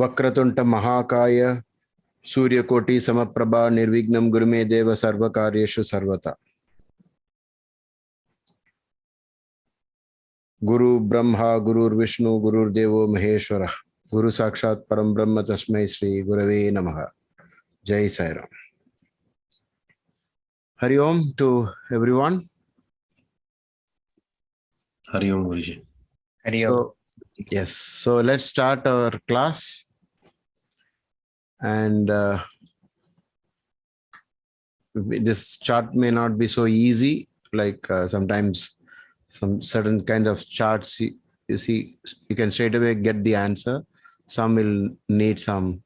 Vakratunta Mahakaya Surya Koti Samaprabha Nirvignam Gurume Deva Sarvakaryeshu Sarvata. Guru Brahma, Guru Vishnu, Guru Devo Maheshwara. Guru Sakshat Param Brahma Tasmai Sri Gurave Namaha. Jai Sai Ram. Hari Om to everyone. Hari Om Guruji. Hari Om. Yes, so let's start our class. And this chart may not be so easy, like sometimes some certain kind of charts you see, you can straight away get the answer. Some will need some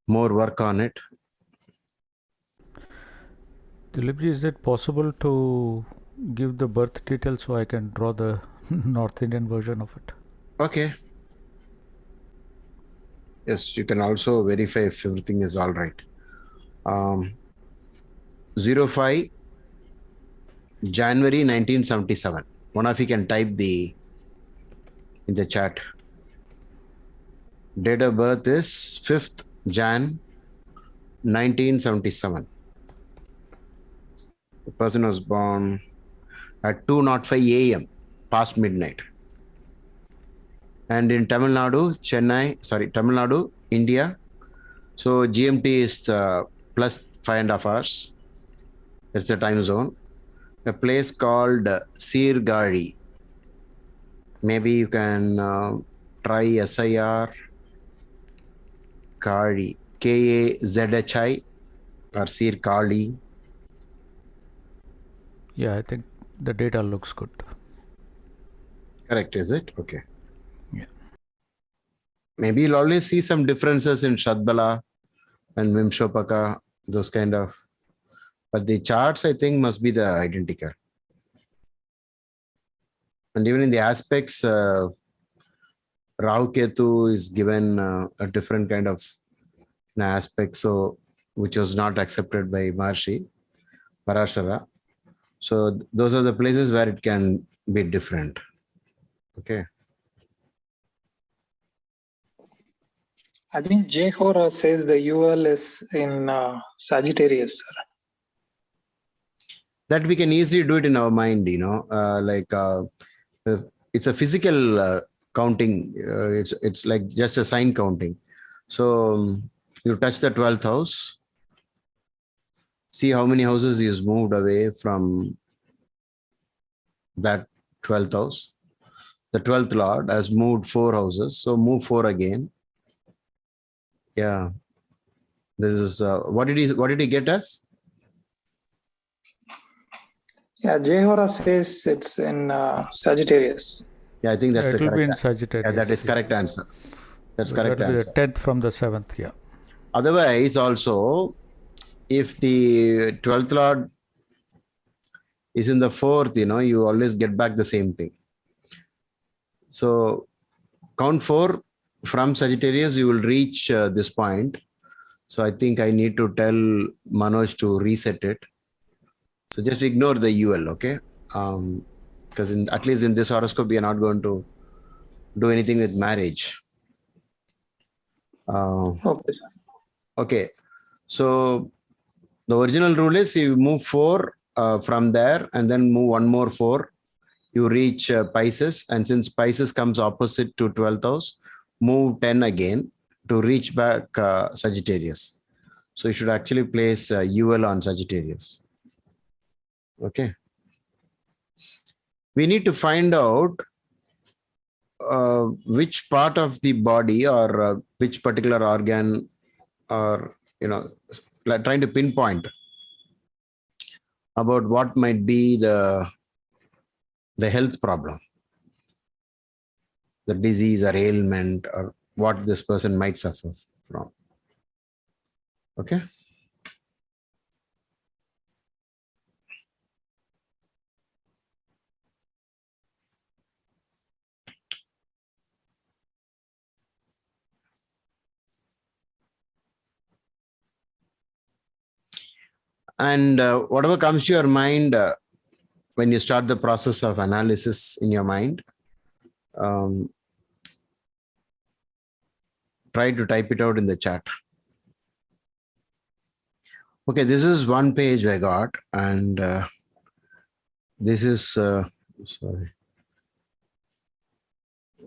more work on it. Dhilip, is it possible to give the birth details so I can draw the North Indian version of it? Okay. Yes, you can also verify if everything is all right. 05 January 1977. One of you can type in the chat. Date of birth is 5th Jan 1977. The person was born at 2:05 a.m. past midnight. And in Tamil Nadu, India. So GMT is plus 5.5 hours. It's the time zone. A place called Sirgari. Maybe you can try SIR Kari, KAZHI or Sir Kali. Yeah, I think the data looks good. Correct, is it? Okay. Yeah. Maybe you'll always see some differences in Shadbala and Vimshopaka, those kind of. But the charts, I think, must be the identical. And even in the aspects, Rahu Ketu is given a different kind of aspect, so which was not accepted by Maharshi Parashara. So those are the places where it can be different. Okay. I think Jehora says the UL is in Sagittarius, sir. That we can easily do it in our mind, it's a physical counting. It's like just a sign counting. So you touch the 12th house, see how many houses is moved away from that 12th house. The 12th Lord has moved 4 houses, so move 4 again. Yeah, this is what did he get us? Yeah, Jehora says it's in Sagittarius. Yeah, I think that's the correct be in Sagittarius. Yeah, that is correct answer. That's correct answer. answer. The 10th from the 7th, yeah. Otherwise, also, if the 12th Lord is in the 4th, you always get back the same thing. So count 4 from Sagittarius, you will reach this point. So I think I need to tell Manoj to reset it. So just ignore the UL, okay? Because at least in this horoscope, we are not going to do anything with marriage. Okay. So the original rule is you move 4 from there and then move 1 more 4. You reach Pisces, and since Pisces comes opposite to 12th house, move 10 again to reach back Sagittarius. So you should actually place UL on Sagittarius. Okay. We need to find out which part of the body or which particular organ, or like trying to pinpoint about what might be the health problem, the disease or ailment, or what this person might suffer from. Okay. And whatever comes to your mind when you start the process of analysis in your mind, try to type it out in the chat. Okay, this is one page I got, and this is, sorry.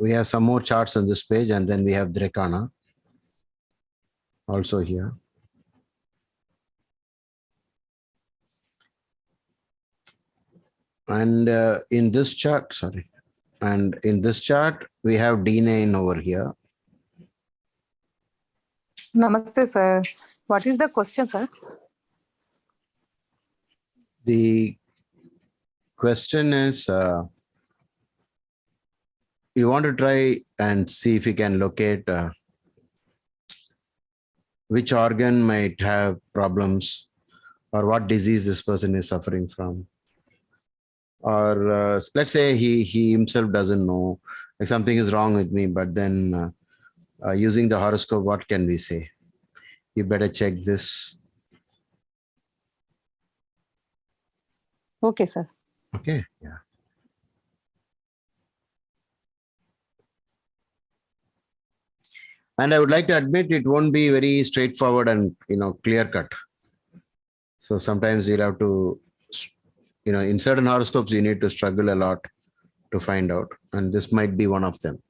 We have some more charts on this page, and then we have Drekana also here. And in this chart, sorry. And in this chart, we have D9 over here. Namaste, sir. What is the question, sir? The question is, you want to try and see if you can locate which organ might have problems or what disease this person is suffering from. Or let's say he himself doesn't know, like something is wrong with me, but then using the horoscope, what can we say? You better check this. Okay, sir. Okay, yeah. And I would like to admit it won't be very straightforward and clear cut. So sometimes you'll have to, in certain horoscopes you need to struggle a lot to find out, and this might be one of them.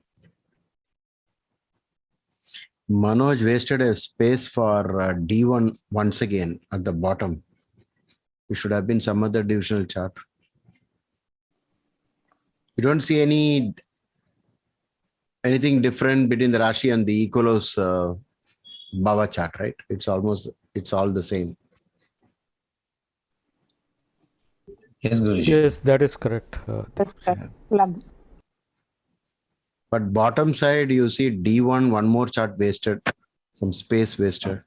Manoj wasted a space for D1 once again at the bottom. It should have been some other divisional chart. You don't see anything different between the Rashi and the Ecolos Bhava chart, right? It's all the same. Yes, Guruji. Yes, that is correct. Yes, sir. Love. But bottom side, you see D1, one more chart wasted, some space wasted.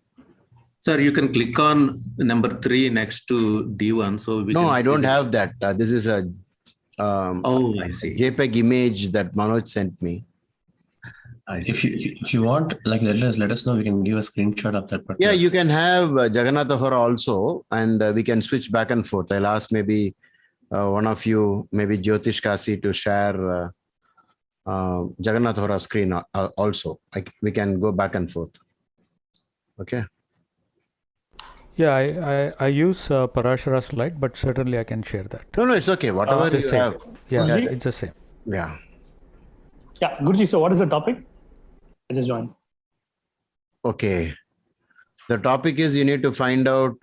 Sir, you can click on number 3 next to D1. So we No, can I see don't the- have that. This is a Oh, I see. JPEG image that Manoj sent me. I see. If you want, like let us know. We can give a screenshot of that. Yeah, particular- you can have Jagannatha Hora also, and we can switch back and forth. I'll ask maybe one of you, maybe Jyotish Kasi, to share Jagannatha Hora screen also. We can go back and forth. Okay. Yeah, I use Parashara slide, but certainly I can share that. No, it's okay. Whatever It's the you same. have. Yeah, Guruji? it's the same. Yeah. Yeah, Guruji, so what is the topic? I just joined. Okay. The topic is you need to find out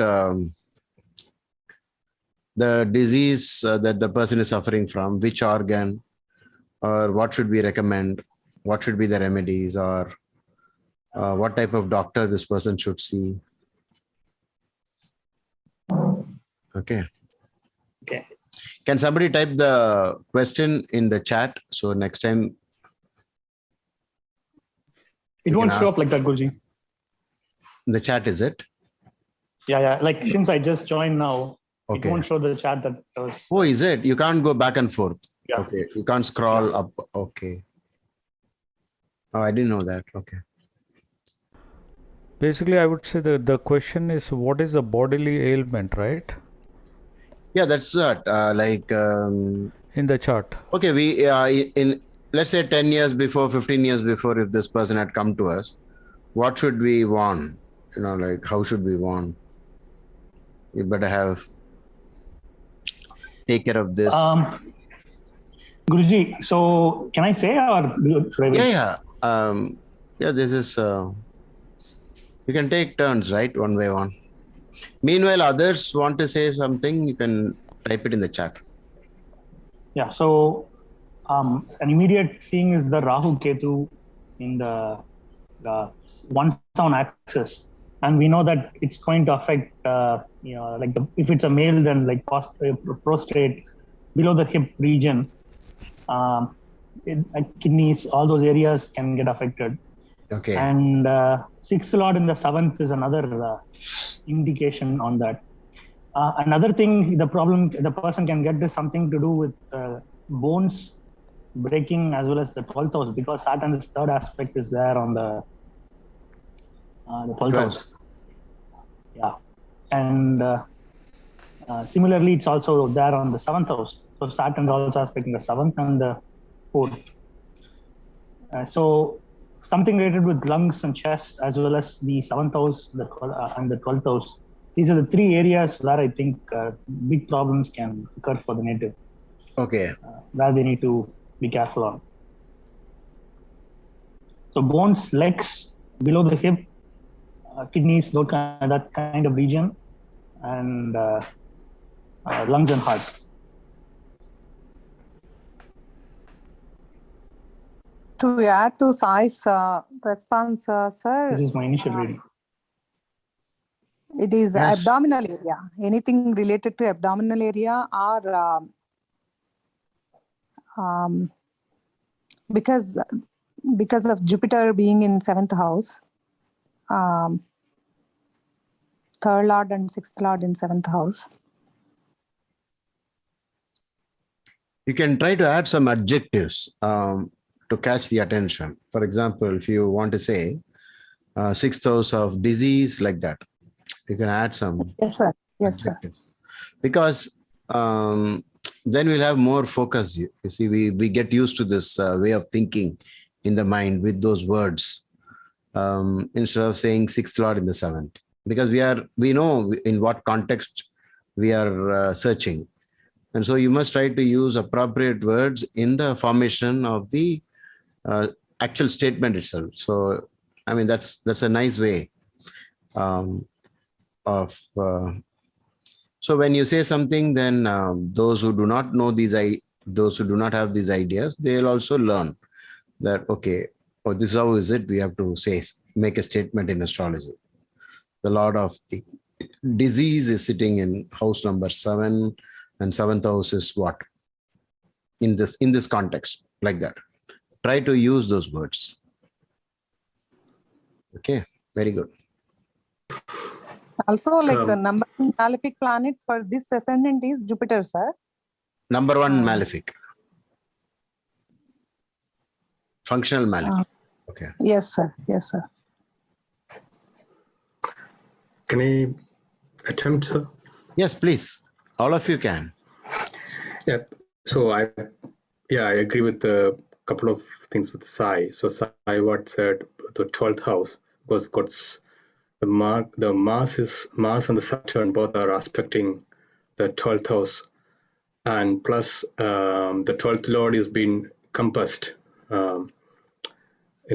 the disease that the person is suffering from, which organ, or what should we recommend, what should be the remedies, or what type of doctor this person should see. Okay. Okay. Can somebody type the question in the chat? So next time. It You won't can show ask. up like that, Guruji. The chat, is it? Yeah. Like since I just joined now, it Okay. won't show the chat that was. Oh, is it? You can't go back and forth. Yeah. Okay. You can't scroll up. Okay. Oh, I didn't know that. Okay. Basically, I would say the question is, what is the bodily ailment, right? Yeah, that's that. In the chart. Okay, we in let's say 10 years before, 15 years before, if this person had come to us, what should we warn? Like how should we warn? You better take care of this. Guruji, so can I say or should I wait? Yeah. This is. You can take turns, right? One by one. Meanwhile, others want to say something. You can type it in the chat. Yeah, so an immediate seeing is the Rahu Ketu in the 1/7 axis, and we know that it's going to affect if it's a male, then like prostrate below the hip region, kidneys, all those areas can get affected. Okay. And 6th Lord in the 7th is another indication on that. Another thing, the person can get is something to do with bones breaking as well as the 12th house, because Saturn's third aspect is there on the 12th house. Yeah. And similarly, it's also there on the 7th house. So Saturn's also aspecting the 7th and the 4th. So something related with lungs and chest, as well as the 7th house and the 12th house. These are the 3 areas where I think big problems can occur for the native, Okay. where they need to be careful on. So bones, legs, below the hip, kidneys, that kind of region, and lungs and heart. To add to Sai's response, sir, This is my initial reading. it is Yes. abdominal area. Anything related to abdominal area or because of Jupiter being in 7th house, 3rd lord and 6th lord in 7th house. You can try to add some adjectives to catch the attention. For example, if you want to say 6th house of disease, like that, you can add some Yes, sir. Yes, sir. adjectives. Because then we'll have more focus. You see, we get used to this way of thinking in the mind with those words instead of saying 6th lord in the 7th, because we know in what context we are searching. And so you must try to use appropriate words in the formation of the actual statement itself. So, I mean, that's a nice way of. So when you say something, then those who do not know those who do not have these ideas, they'll also learn that, okay, oh, this is how is it? We have to make a statement in astrology. The lord of the disease is sitting in house number 7. And 7th house is what? In this context, like that. Try to use those words. Okay, very good. Also, like the number 1 malefic planet for this ascendant is Jupiter, sir. Number 1 malefic. Functional malefic. Okay. Yes, sir. Yes, sir. Can I attempt, sir? Yes, please. All of you can. Yeah. So I agree with a couple of things with Sai. So Sai what said the 12th house because got the Mars and the Saturn both are aspecting the 12th house, and plus the 12th lord is being compassed in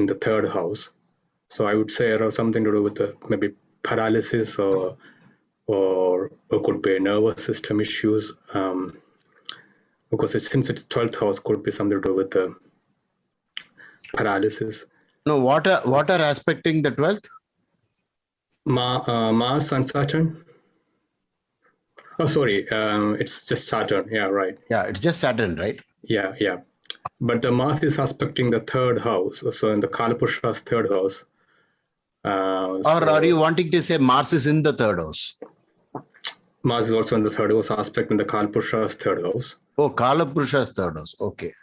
the 3rd house. So I would say around something to do with maybe paralysis or could be nervous system issues. Because since it's 12th house, could be something to do with the paralysis. No, what are aspecting the 12th? Mars and Saturn. Oh, sorry. It's just Saturn. Yeah, right. Yeah, it's just Saturn, right? Yeah. But the Mars is aspecting the 3rd house. So in the Kalapurusha's 3rd house. Or are you wanting to say Mars is in the 3rd house? Mars is also in the 3rd house, aspect in the Kalapurusha's 3rd house. Oh, Kalapurusha's 3rd house. Okay.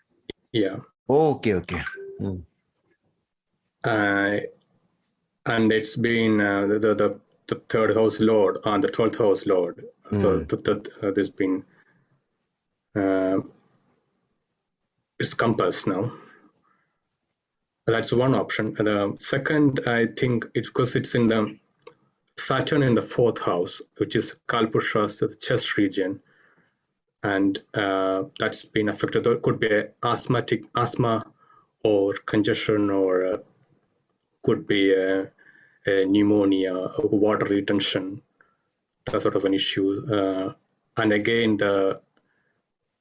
Yeah. Okay. And it's been the 3rd house lord and the 12th house lord. So there's been it's compassed now. That's one option. And the second, I think, it's because it's in the Saturn in the 4th house, which is Kalpurusha's the chest region, and that's been affected. There could be asthma or congestion, or could be a pneumonia, water retention, that sort of an issue. And again, the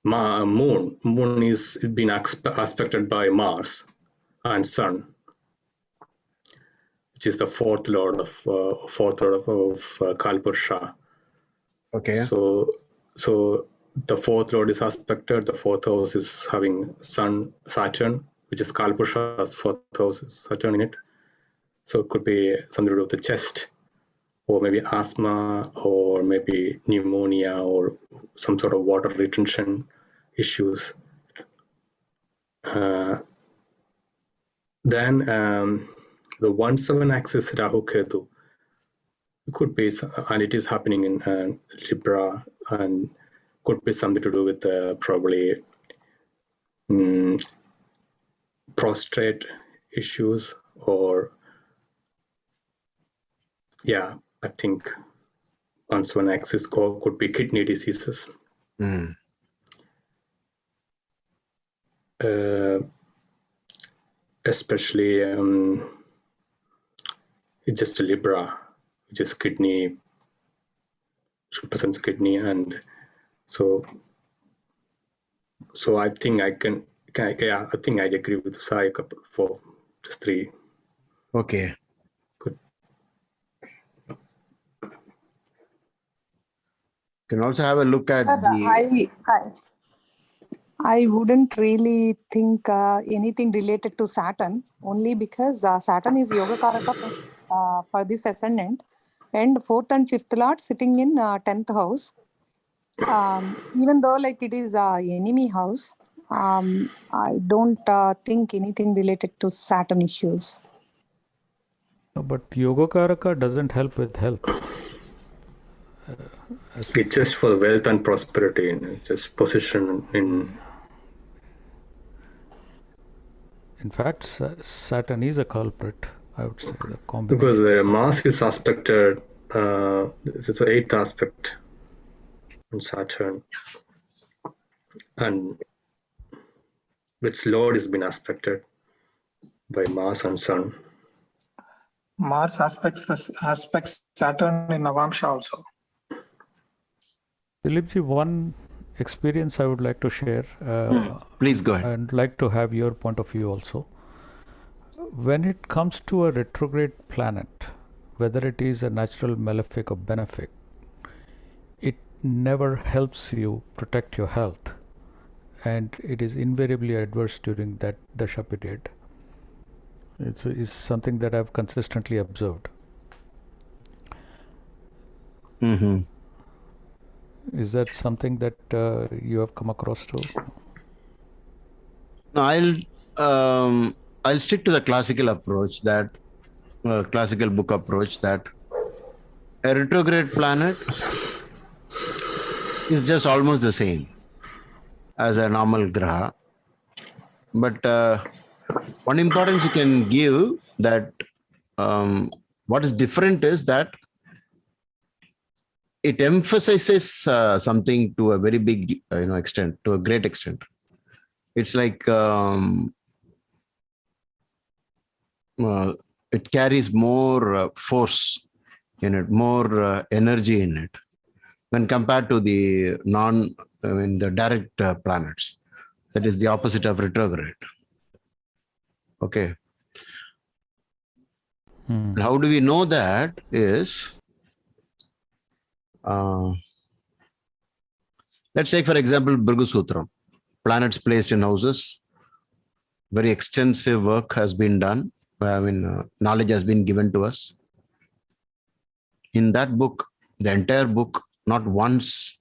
moon is being aspected by Mars and Sun, which is the 4th lord of Kalpurusha. Okay. So the 4th lord is aspected. The 4th house is having Saturn, which is Kalpurusha's 4th house, is Saturn in it. So it could be something to do with the chest, or maybe asthma, or maybe pneumonia, or some sort of water retention issues. Then the 1/7 axis Rahu Ketu could be, and it is happening in Libra, and could be something to do with probably prostate issues, or yeah, I think once one axis could be kidney diseases. Mm. Especially it's just a Libra, which is kidney, represents kidney, and so I think I can yeah, I think I agree with Sai for just 3. Okay. Good. You can also have a look at the. I wouldn't really think anything related to Saturn, only because Saturn is Yoga Karaka for this ascendant, and 4th and 5th Lord sitting in 10th house. Even though like it is enemy house, I don't think anything related to Saturn issues. No, but Yogakaraka doesn't help with health. It's just for wealth and prosperity, and just position in. In fact, Saturn is a culprit, I would say. The combination Because of Mars is aspected, it's the 8th aspect on Saturn, and its Lord has been aspected by Mars and Sun. Mars aspects Saturn in Navamsha also. Dhilipji, one experience I would like to share. Please go ahead. And like to have your point of view also. When it comes to a retrograde planet, whether it is a natural malefic or benefic, it never helps you protect your health, and it is invariably adverse during that dasha period. It's something that I've consistently observed. Mm-hmm. Is that something that you have come across too? No, I'll stick to the classical approach, that classical book approach, that a retrograde planet is just almost the same as a normal graha. But one importance you can give, that what is different is that it emphasizes something to a very big extent, to a great extent. It's like it carries more force in it, more energy in it, when compared to the the direct planets. That is the opposite of retrograde. Okay. And how do we know that is, let's take for example Bhrigu Sutram, planets placed in houses. Very extensive work has been done. Knowledge has been given to us. In that book, the entire book, not once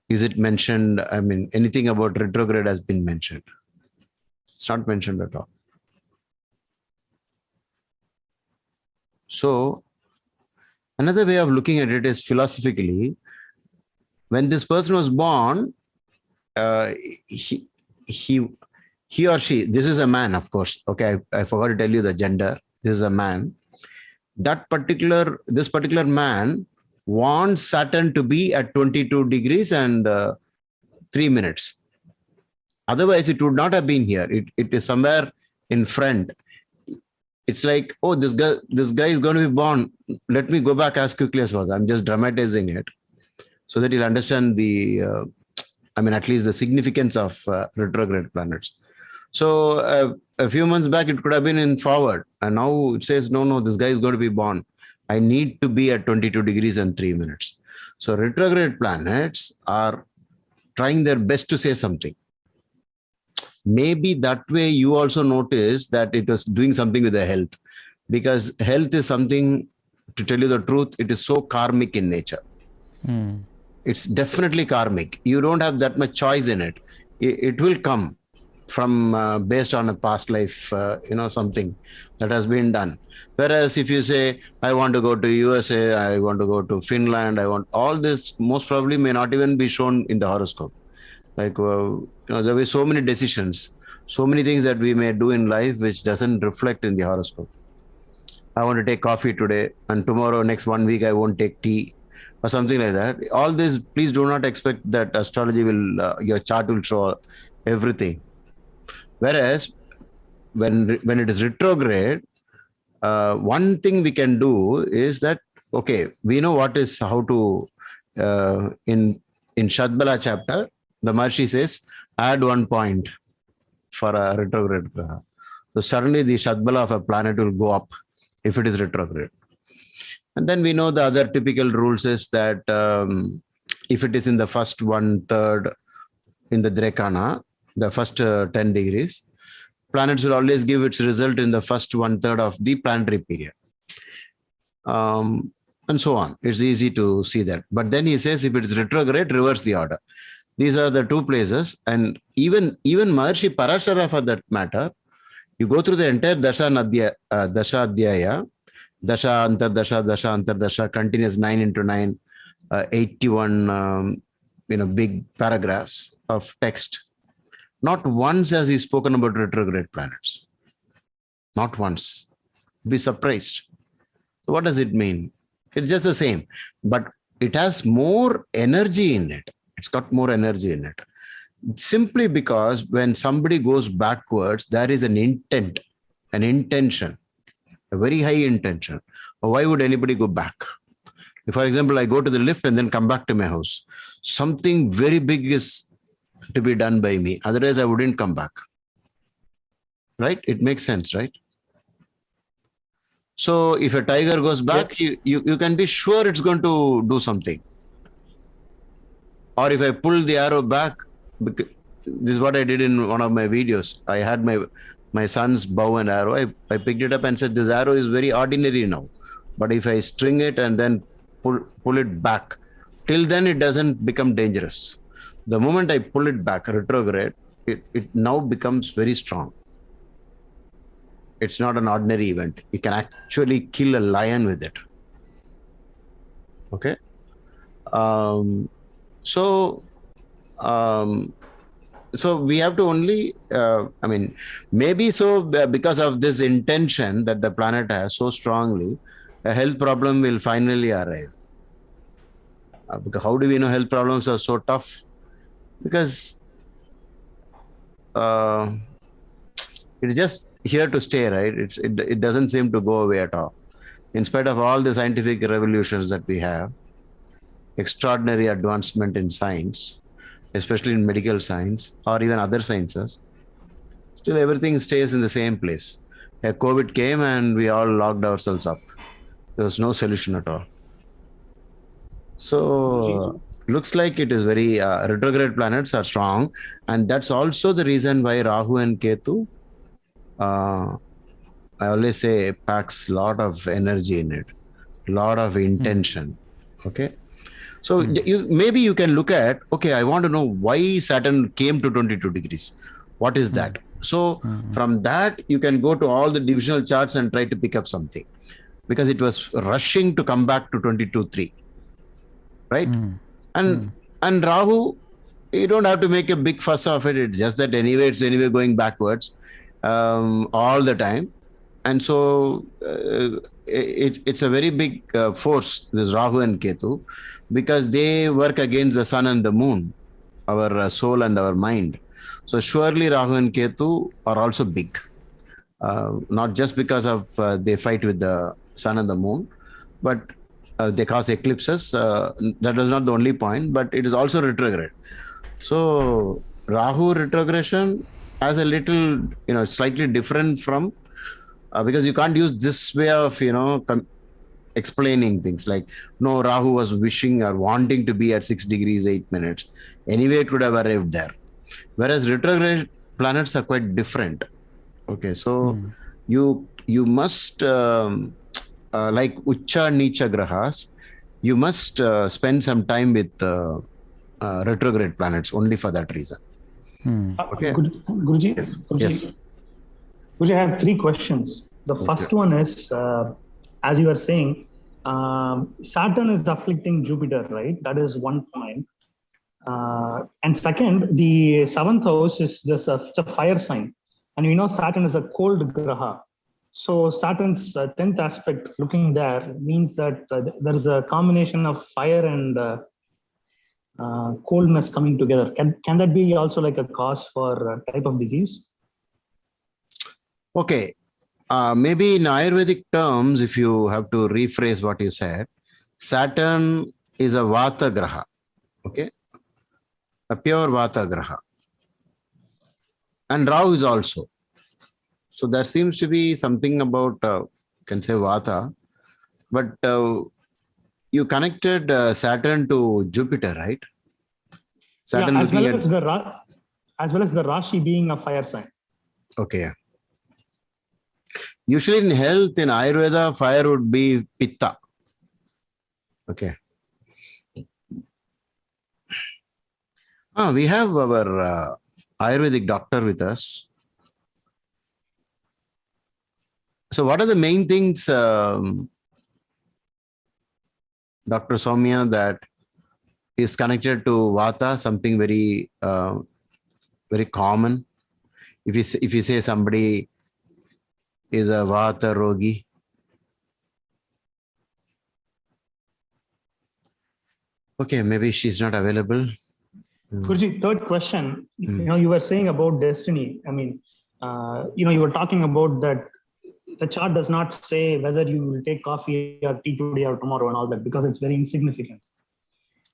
is it mentioned, anything about retrograde has been mentioned. It's not mentioned at all. So, another way of looking at it is philosophically, when this person was born, he or she, this is a man, of course. Okay, I forgot to tell you the gender. This is a man. This particular man wants Saturn to be at 22 degrees and 3 minutes. Otherwise, it would not have been here. It is somewhere in front. It's like, oh, this guy is going to be born. Let me go back as quickly as possible. I'm just dramatizing it so that you'll understand the, at least the significance of retrograde planets. So a few months back, it could have been in forward. And now it says, no, this guy is going to be born. I need to be at 22 degrees and 3 minutes. So retrograde planets are trying their best to say something. Maybe that way you also notice that it was doing something with the health, because health is something, to tell you the truth, it is so karmic in nature. It's definitely karmic. You don't have that much choice in it. It will come from based on a past life, something that has been done. Whereas if you say, I want to go to USA, I want to go to Finland, I want all this, most probably may not even be shown in the horoscope. Like, there were so many decisions. so many things that we may do in life which doesn't reflect in the horoscope. I want to take coffee today, and tomorrow, next 1 week, I won't take tea or something like that. All this, please do not expect that astrology will, your chart will show everything. Whereas when it is retrograde, one thing we can do is that, okay, we know how to, in Shadbala chapter, the Maharishi says, add 1 point for a retrograde graha. So suddenly the Shadbala of a planet will go up if it is retrograde. And then we know the other typical rules is that if it is in the first 1/3 in the Drekana, the first 10 degrees, planets will always give its result in the first 1/3 of the planetary period. And so on. It's easy to see that. But then he says if it is retrograde, reverse the order. These are the two places. And even Maharishi Parashara, for that matter, you go through the entire Dasha Adhyaya, Dasha Antardasha, continuous 9 into 9, 81 big paragraphs of text. Not once has he spoken about retrograde planets. Not once. Be surprised. So what does it mean? It's just the same, but it has more energy in it. It's got more energy in it. Simply because when somebody goes backwards, there is an intent, an intention, a very high intention. Why would anybody go back? If, for example, I go to the lift and then come back to my house, something very big is to be done by me. Otherwise, I wouldn't come back. Right? It makes sense, right? So if a tiger goes back, you can be sure it's going to do something. Or if I pull the arrow back, this is what I did in one of my videos. I had my son's bow and arrow. I picked it up and said, this arrow is very ordinary now. But if I string it and then pull it back, till then it doesn't become dangerous. The moment I pull it back, retrograde, it now becomes very strong. It's not an ordinary event. You can actually kill a lion with it. Okay. So we have to only, maybe so because of this intention that the planet has so strongly, a health problem will finally arrive. Because how do we know health problems are so tough? Because it's just here to stay, right? It doesn't seem to go away at all. In spite of all the scientific revolutions that we have, extraordinary advancement in science, especially in medical science or even other sciences, still everything stays in the same place. A COVID came and we all locked ourselves up. There was no solution at all. So looks like it is very retrograde planets are strong, and that's also the reason why Rahu and Ketu, I always say, packs a lot of energy in it, a lot of intention. Okay. So maybe you can look at, okay, I want to know why Saturn came to 22 degrees. What is that? So from that, you can go to all the divisional charts and try to pick up something, because it was rushing to come back to 22.3. Right? And Rahu, you don't have to make a big fuss of it. It's just that it's anyway going backwards all the time. And so it's a very big force, this Rahu and Ketu, because they work against the sun and the moon, our soul and our mind. So surely Rahu and Ketu are also big, not just because of they fight with the sun and the moon, but they cause eclipses. That is not the only point, but it is also retrograde. So Rahu retrogression has a little, slightly different from, because you can't use this way of, explaining things like, no, Rahu was wishing or wanting to be at 6 degrees 8 minutes. Anyway, it could have arrived there. Whereas retrograde planets are quite different. Okay, so you must, like Ucha Nicha Grahas, you must spend some time with retrograde planets only for that reason. Okay. Guruji, Yes. Guruji, I have 3 questions. The first one is, as you were saying, Saturn is afflicting Jupiter, right? That is one point. And second, the seventh house is this it's a fire sign. And we know Saturn is a cold graha. So Saturn's 10th aspect looking there means that there is a combination of fire and coldness coming together. Can that be also like a cause for type of disease? Okay. Maybe in Ayurvedic terms, if you have to rephrase what you said, Saturn is a Vata Graha. Okay. A pure Vata Graha. And Rahu is also. So there seems to be something about, you can say Vata, but you connected Saturn to Jupiter, right? Saturn Yeah, as well looking as the Rashi being a fire sign. Okay. Usually in health, in Ayurveda, fire would be Pitta. Okay. We have our Ayurvedic doctor with us. So what are the main things, Dr. Soumya, that is connected to Vata, something very, very common? If you say somebody is a Vata Rogi. Okay, maybe she's not available. Guruji, third question. You were saying about destiny. I mean, you were talking about that the chart does not say whether you will take coffee or tea today or tomorrow and all that because it's very insignificant.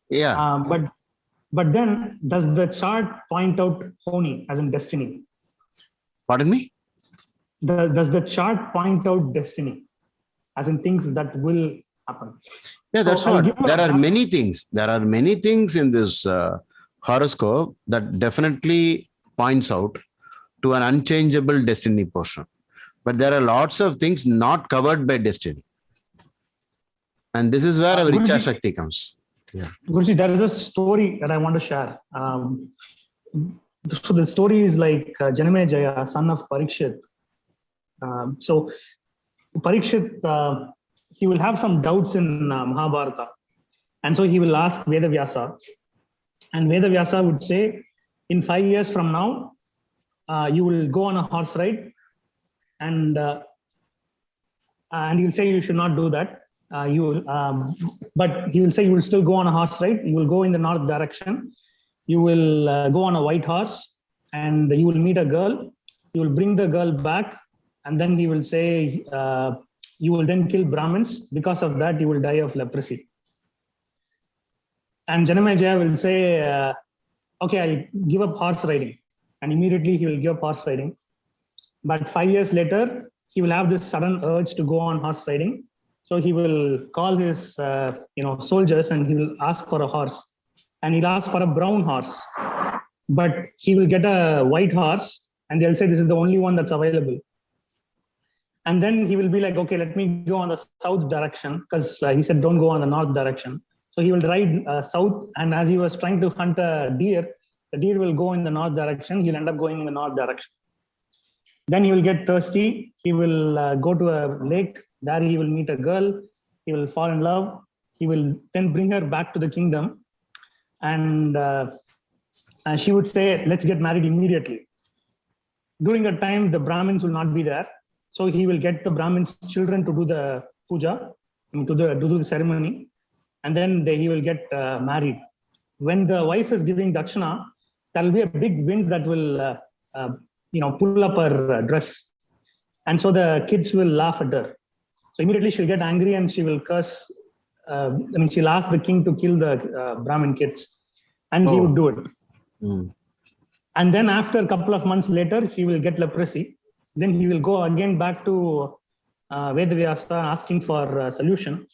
Yeah. But then does the chart point out Honi as in destiny? Pardon me? Does the chart point out destiny as in things that will happen? Yeah, that's what. There are many things. There are many things in this horoscope that definitely points out to an unchangeable destiny portion. But there are lots of things not covered by destiny. And this is where our Richa Shakti comes. Yeah. Guruji, there is a story that I want to share. So the story is like Janamejaya, son of Parikshit. So Parikshit, he will have some doubts in Mahabharata. And so he will ask Vedavyasa. And Vedavyasa would say, in 5 years from now, you will go on a horse ride. And he'll say you should not do that. But he will say you will still go on a horse ride. You will go in the north direction. You will go on a white horse and you will meet a girl. You will bring the girl back. And then he will say, you will then kill Brahmins. Because of that, you will die of leprosy. And Janamejaya will say, okay, I'll give up horse riding. And immediately he will give up horse riding. But 5 years later, he will have this sudden urge to go on horse riding. So he will call his soldiers and he will ask for a horse. And he'll ask for a brown horse. But he will get a white horse and they'll say this is the only one that's available. And then he will be like, okay, let me go on the south direction because he said don't go on the north direction. So he will ride south, and as he was trying to hunt a deer, the deer will go in the north direction. He'll end up going in the north direction. Then he will get thirsty. He will go to a lake. There he will meet a girl. He will fall in love. He will then bring her back to the kingdom. And she would say, let's get married immediately. During that time, the Brahmins will not be there. So he will get the Brahmins' children to do the puja, to do the ceremony. And then he will get married. When the wife is giving dakshina, there will be a big wind that will pull up her dress. And so the kids will laugh at her. So immediately she'll get angry and she will curse. She'll ask the king to kill the Brahmin kids. And he would do it. Mm. And then after a couple of months later, he will get leprosy. Then he will go again back to Vedavyasa asking for a solution.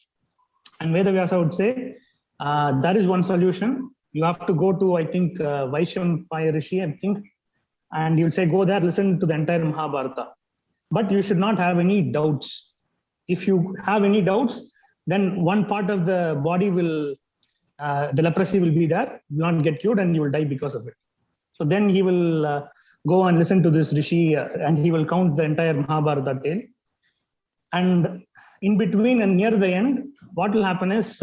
And Vedavyasa would say, that is one solution. You have to go to, I think, Vaishampaya Rishi, I think. And he would say, go there, listen to the entire Mahabharata. But you should not have any doubts. If you have any doubts, then one part of the body will, the leprosy will be there, will not get cured, and you will die because of it. So then he will go and listen to this Rishi, and he will count the entire Mahabharata tale. And in between and near the end, what will happen is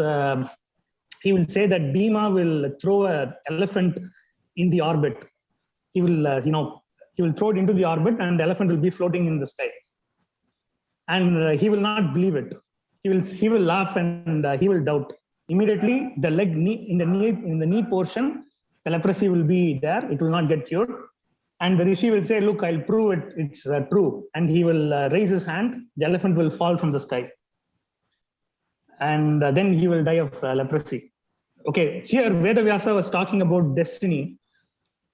he will say that Bhima will throw an elephant in the orbit. He will, he will throw it into the orbit, and the elephant will be floating in the sky. And he will not believe it. He will laugh, and he will doubt. Immediately, the in the knee portion, the leprosy will be there. It will not get cured. And the rishi will say, "Look, I'll prove it. It's true." And he will raise his hand. The elephant will fall from the sky, and then he will die of leprosy. Okay, here Vedavyasa was talking about destiny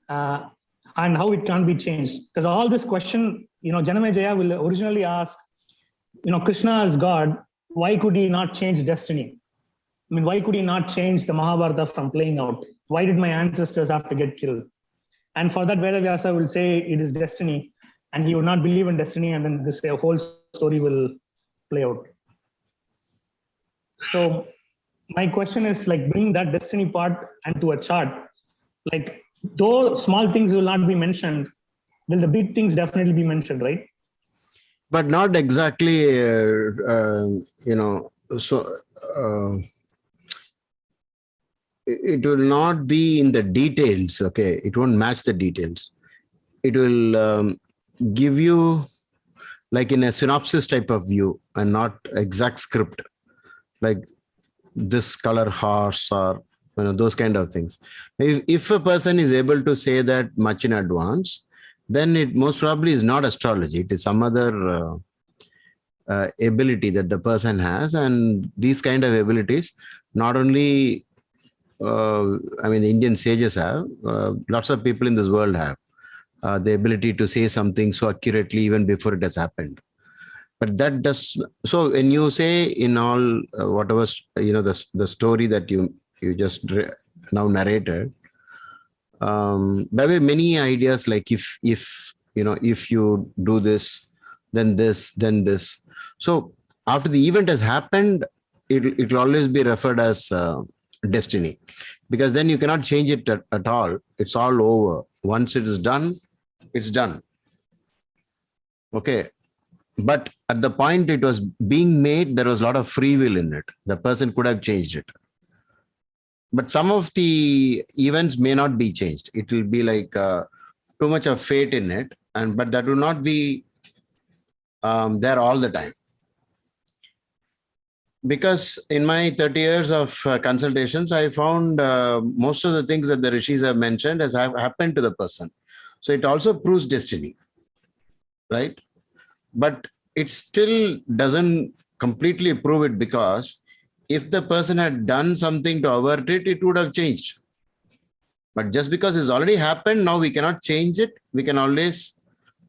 and how it can't be changed. Because all this question, Janamejaya will originally ask, Krishna is God. Why could he not change destiny? I mean, why could he not change the Mahabharata from playing out? Why did my ancestors have to get killed? And for that, Vedavyasa will say it is destiny, and he would not believe in destiny, and then this whole story will play out. So my question is, like, bring that destiny part into a chart. Like, though small things will not be mentioned, will the big things definitely be mentioned, right? But not exactly, it will not be in the details. Okay, it won't match the details. It will give you like in a synopsis type of view and not exact script, like this color horse or those kind of things. If a person is able to say that much in advance, then it most probably is not astrology. It is some other ability that the person has, and these kind of abilities not only the Indian sages have, lots of people in this world have the ability to say something so accurately even before it has happened. But that does, so when you say in all whatever, the story that you just now narrated, there were many ideas like if you do this, then this, then this. So after the event has happened, it will always be referred as destiny, because then you cannot change it at all. It's all over. Once it is done, it's done. Okay. But at the point it was being made, there was a lot of free will in it. The person could have changed it. But some of the events may not be changed. It will be like too much of fate in it, but that will not be there all the time. Because in my 30 years of consultations, I found most of the things that the rishis have mentioned has happened to the person. So it also proves destiny, right? But it still doesn't completely prove it, because if the person had done something to avert it, it would have changed. But just because it's already happened, now we cannot change it. We can always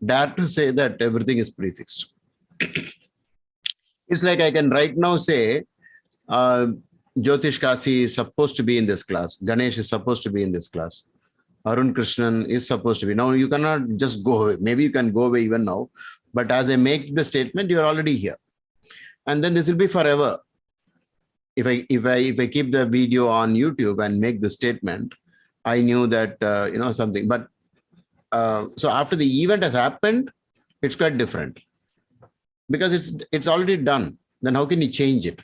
dare to say that everything is prefixed. It's like I can right now say, Jyotish Kasi is supposed to be in this class. Ganesh is supposed to be in this class. Arun Krishnan is supposed to be. Now you cannot just go away. Maybe you can go away even now. But as I make the statement, you're already here. And then this will be forever. If I keep the video on YouTube and make the statement, I knew that, something. But so after the event has happened, it's quite different. Because it's already done. Then how can you change it?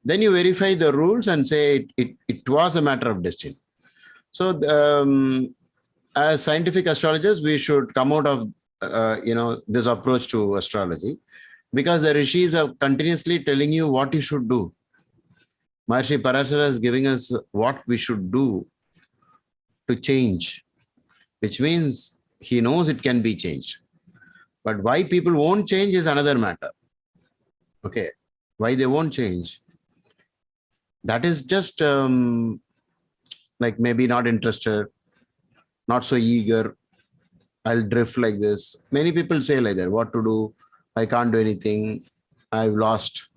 Then you verify the rules and say it was a matter of destiny. So as scientific astrologers, we should come out of this approach to astrology, because the rishis are continuously telling you what you should do. Maharishi Parashara is giving us what we should do to change, which means he knows it can be changed. But why people won't change is another matter. Okay, why they won't change? That is just like maybe not interested, not so eager. I'll drift like this. Many people say like that, what to do? I can't do anything. I lost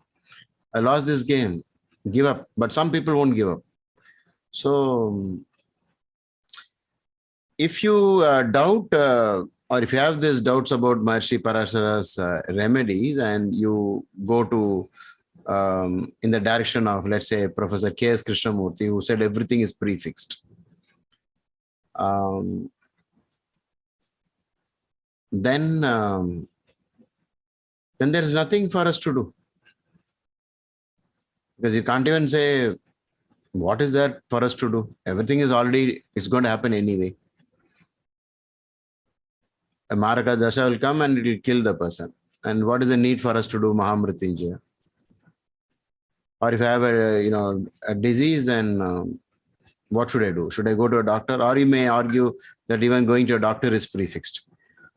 this game. Give up. But some people won't give up. So if you doubt, or if you have these doubts about Maharishi Parashara's remedies, and you go to in the direction of, let's say, Professor K.S. Krishnamurti, who said everything is prefixed, then there is nothing for us to do. Because you can't even say What is that for us to do? Everything is already, it's going to happen anyway. A Maraka Dasha will come and it will kill the person. And what is the need for us to do Mahamrityunjaya? Or if I have a disease, then what should I do? Should I go to a doctor? Or you may argue that even going to a doctor is prefixed.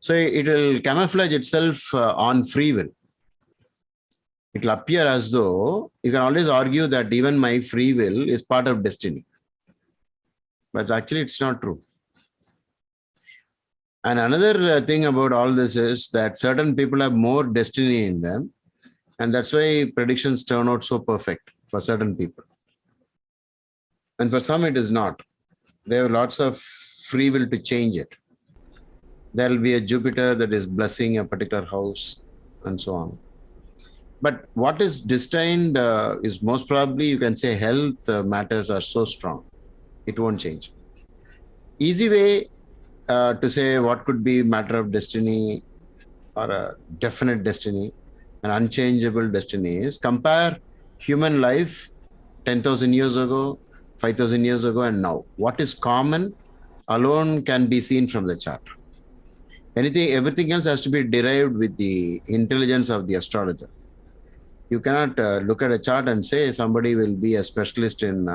So it will camouflage itself on free will. It will appear as though you can always argue that even my free will is part of destiny. But actually, it's not true. And another thing about all this is that certain people have more destiny in them. And that's why predictions turn out so perfect for certain people. And for some, it is not. They have lots of free will to change it. There will be a Jupiter that is blessing a particular house and so on. But what is destined is most probably, you can say, health matters are so strong. It won't change. Easy way to say what could be matter of destiny or a definite destiny, an unchangeable destiny is compare human life 10,000 years ago, 5,000 years ago, and now. What is common alone can be seen from the chart. Everything else has to be derived with the intelligence of the astrologer. You cannot look at a chart and say somebody will be a specialist in,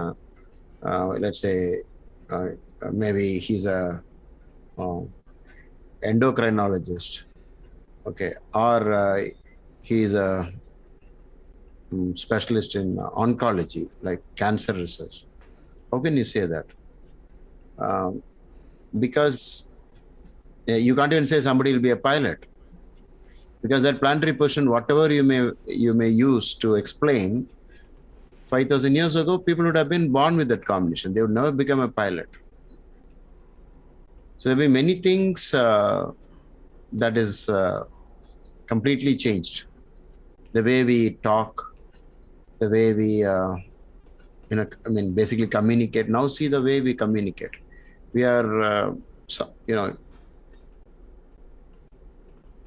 let's say, maybe he's a endocrinologist, okay, or he's a specialist in oncology, like cancer research. How can you say that? Because you can't even say somebody will be a pilot, because that planetary position, whatever you may use to explain, 5,000 years ago, people would have been born with that combination. They would never become a pilot. So there'll be many things that is completely changed. The way we talk, the way we, basically communicate. Now see the way we communicate. We are,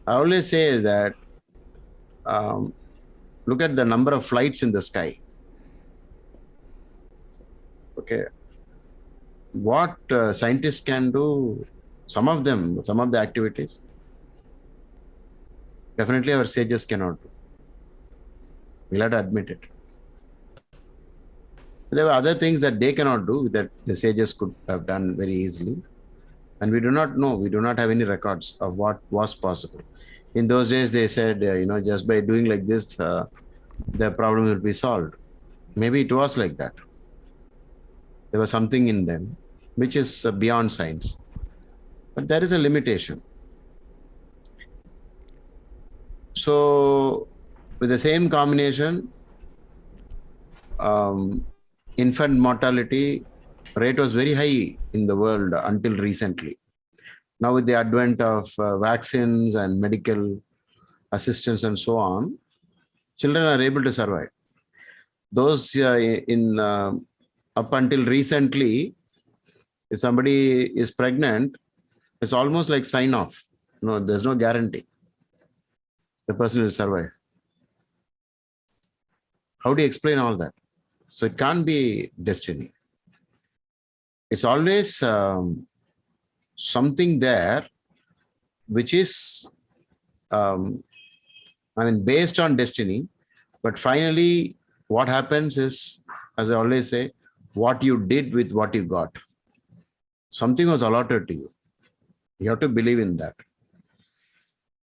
I always say that look at the number of flights in the sky. Okay. What scientists can do, some of the activities, definitely our sages cannot do. We'll have to admit it. There were other things that they cannot do that the sages could have done very easily. And we do not know, we do not have any records of what was possible. In those days, they said, just by doing like this, the problem will be solved. Maybe it was like that. There was something in them which is beyond science. But there is a limitation. So, with the same combination, infant mortality rate was very high in the world until recently. Now, with the advent of vaccines and medical assistance and so on, children are able to survive. Those up until recently, if somebody is pregnant, it's almost like sign off. No, there's no guarantee the person will survive. How do you explain all that? So it can't be destiny. It's always something there which is, based on destiny. But finally, what happens is, as I always say, what you did with what you got. Something was allotted to you. You have to believe in that.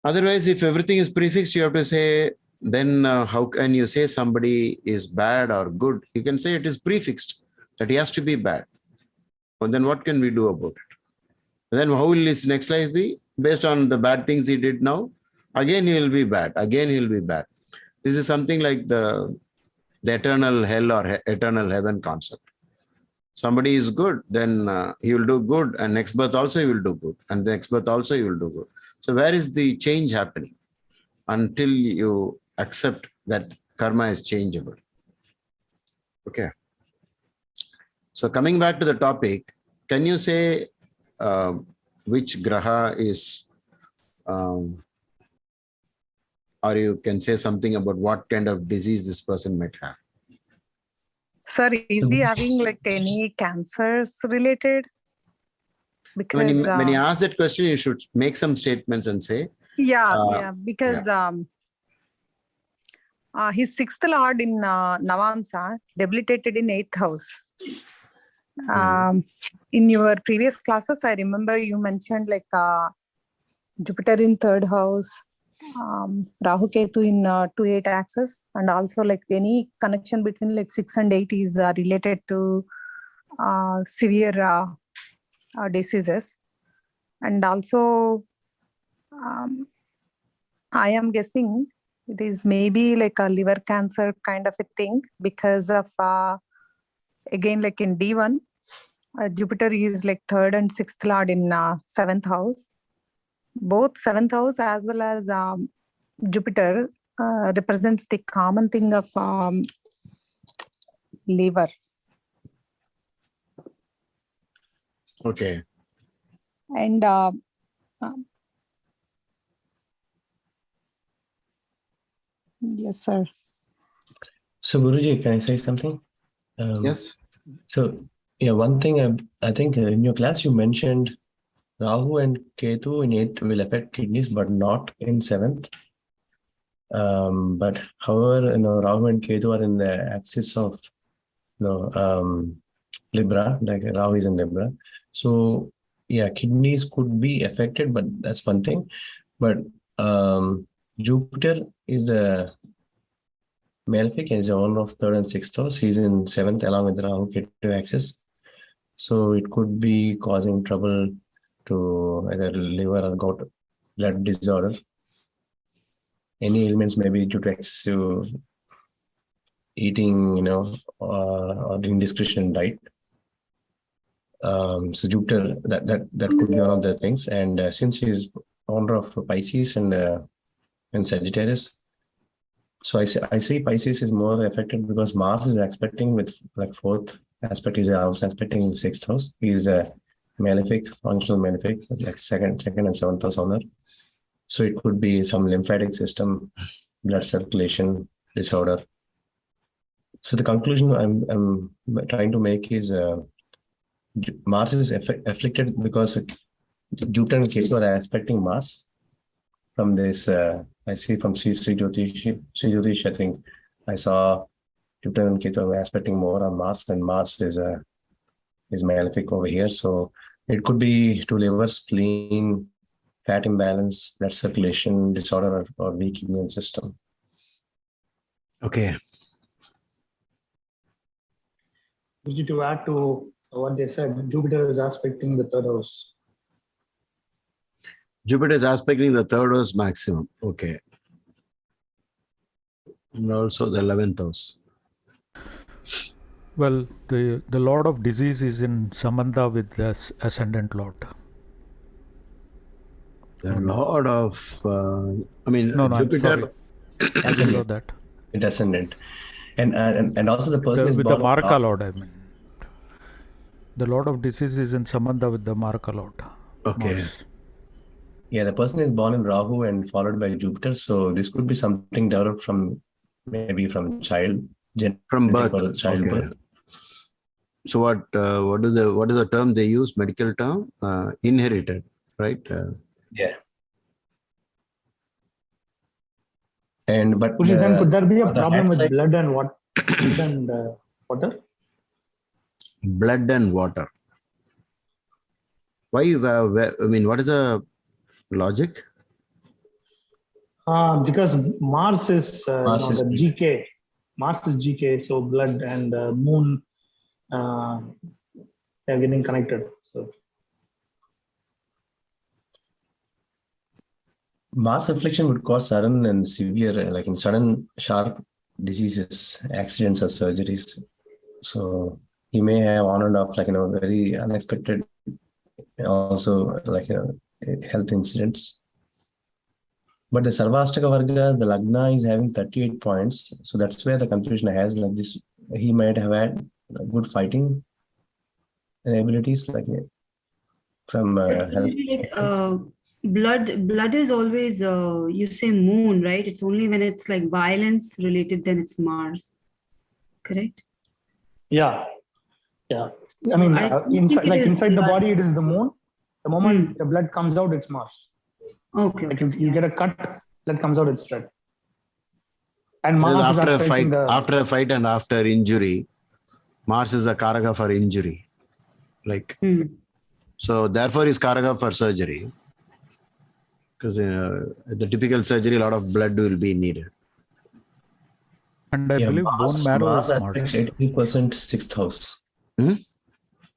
Otherwise, if everything is prefixed, you have to say, then how can you say somebody is bad or good? You can say it is prefixed, that he has to be bad. But then what can we do about it? And then how will his next life be? Based on the bad things he did now, again he will be bad. Again he will be bad. This is something like the eternal hell or eternal heaven concept. Somebody is good, then he will do good, and next birth also he will do good, and the next birth also he will do good. So where is the change happening? Until you accept that karma is changeable. Okay. So coming back to the topic, can you say which graha is, or you can say something about what kind of disease this person might have? Sir, is he having like any cancers related? When Because you ask that question, you should make some statements and say, because his sixth lord in Navamsa debilitated in 8th house. In your previous classes, I remember you mentioned like Jupiter in 3rd house, Rahu Ketu in 2-8 axis, and also like any connection between like 6 and 8 is related to severe diseases. And also, I am guessing it is maybe like a liver cancer kind of a thing because of, again, like in D1, Jupiter is like 3rd and 6th lord in 7th house. Both 7th house as well as Jupiter represents the common thing of liver. okay. And yes, sir. So Guruji, can I say something? Yes. So yeah, one thing I think in your class you mentioned Rahu and Ketu in 8th will affect kidneys, but not in 7th. But however, Rahu and Ketu are in the axis of Libra, like Rahu is in Libra. So yeah, kidneys could be affected, but that's one thing. But Jupiter is a malefic and is the owner of 3rd and 6th house. He's in 7th along with the Rahu Ketu axis. So it could be causing trouble to either liver or gout blood disorder. Any ailments may be due to excessive eating, or indiscretion diet. So Jupiter, that could be one of the things. And since he's owner of Pisces and Sagittarius, so I see Pisces is more affected because Mars is expecting with like 4th aspect. Is also expecting 6th house. He's a malefic, functional malefic, like second and 7th house owner. So it could be some lymphatic system, blood circulation disorder. So the conclusion I'm trying to make is Mars is afflicted because Jupiter and Ketu are aspecting Mars. From this, I see from Sri Jyotish, I think I saw Jupiter and Ketu are aspecting more on Mars, and Mars is malefic over here. So it could be to liver, spleen, fat imbalance, blood circulation disorder, or weak immune system. Okay. To add to what they said, Jupiter is aspecting the 3rd house. Jupiter is aspecting the 3rd house maximum. Okay. And also the 11th house. Well, the Lord of Disease is in Samandha with the Ascendant Lord. The Lord of, Jupiter. I didn't know that. With Ascendant. And also the person is with born the Maraka Lord, I mean. The Lord of Disease is in Samandha with the Maraka Lord. Okay. Mars. Yeah, the person is born in Rahu and followed by Jupiter. So this could be something developed from From birth. Or childbirth. Okay. So what is the term they use? Medical term? Inherited, right? Yeah. But then could there be a problem with blood and water? Blood and water. Why? What is the logic? Because Mars is the GK. Mars is GK, so blood and moon they're getting connected. So Mars affliction would cause sudden and severe, like in sudden sharp diseases, accidents or surgeries. So he may have on and off, very unexpected, also health incidents. But the Sarvastaka Varga, the Lagna is having 38 points. So that's where the confusion has like this. He might have had good fighting abilities, from health. Blood is always you say moon, right? It's only when it's like violence related then it's Mars, correct? Yeah. Yeah. I mean, I don't inside, think it like is inside the blood. body, it is the moon. The moment the blood comes out, it's Mars. Okay. Like you get a cut, blood comes out, it's red. And It is Mars is after a accelerating fight, the. after a fight and after injury, Mars is the Karaka for injury. Like, so therefore is Karaka for surgery. Because the typical surgery, a lot of blood will be needed. And I believe bone marrow Mars is aspects Mars. 83% sixth house. Hmm?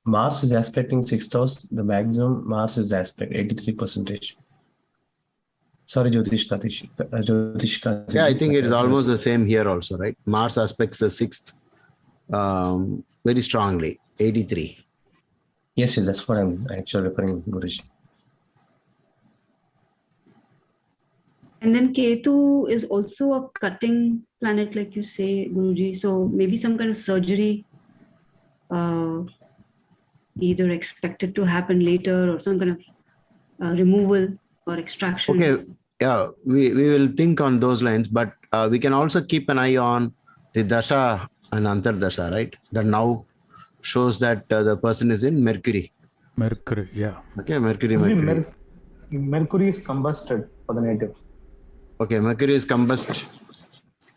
Mars is aspecting sixth house. The maximum Mars is the aspect 83%. Sorry, Jyotish Katish. Yeah, I think it is almost the same here also, right? Mars aspects the sixth very strongly, 83. Yes, that's what I'm actually referring to, Guruji. And then Ketu is also a cutting planet, like you say, Guruji. So maybe some kind of surgery either expected to happen later or some kind of removal or extraction. Okay, yeah, we will think on those lines, but we can also keep an eye on the Dasha and Antardasha, right? That now shows that the person is in Mercury. Mercury, yeah. Okay, Mercury. Mercury is combusted for the native. Okay, Mercury is combust.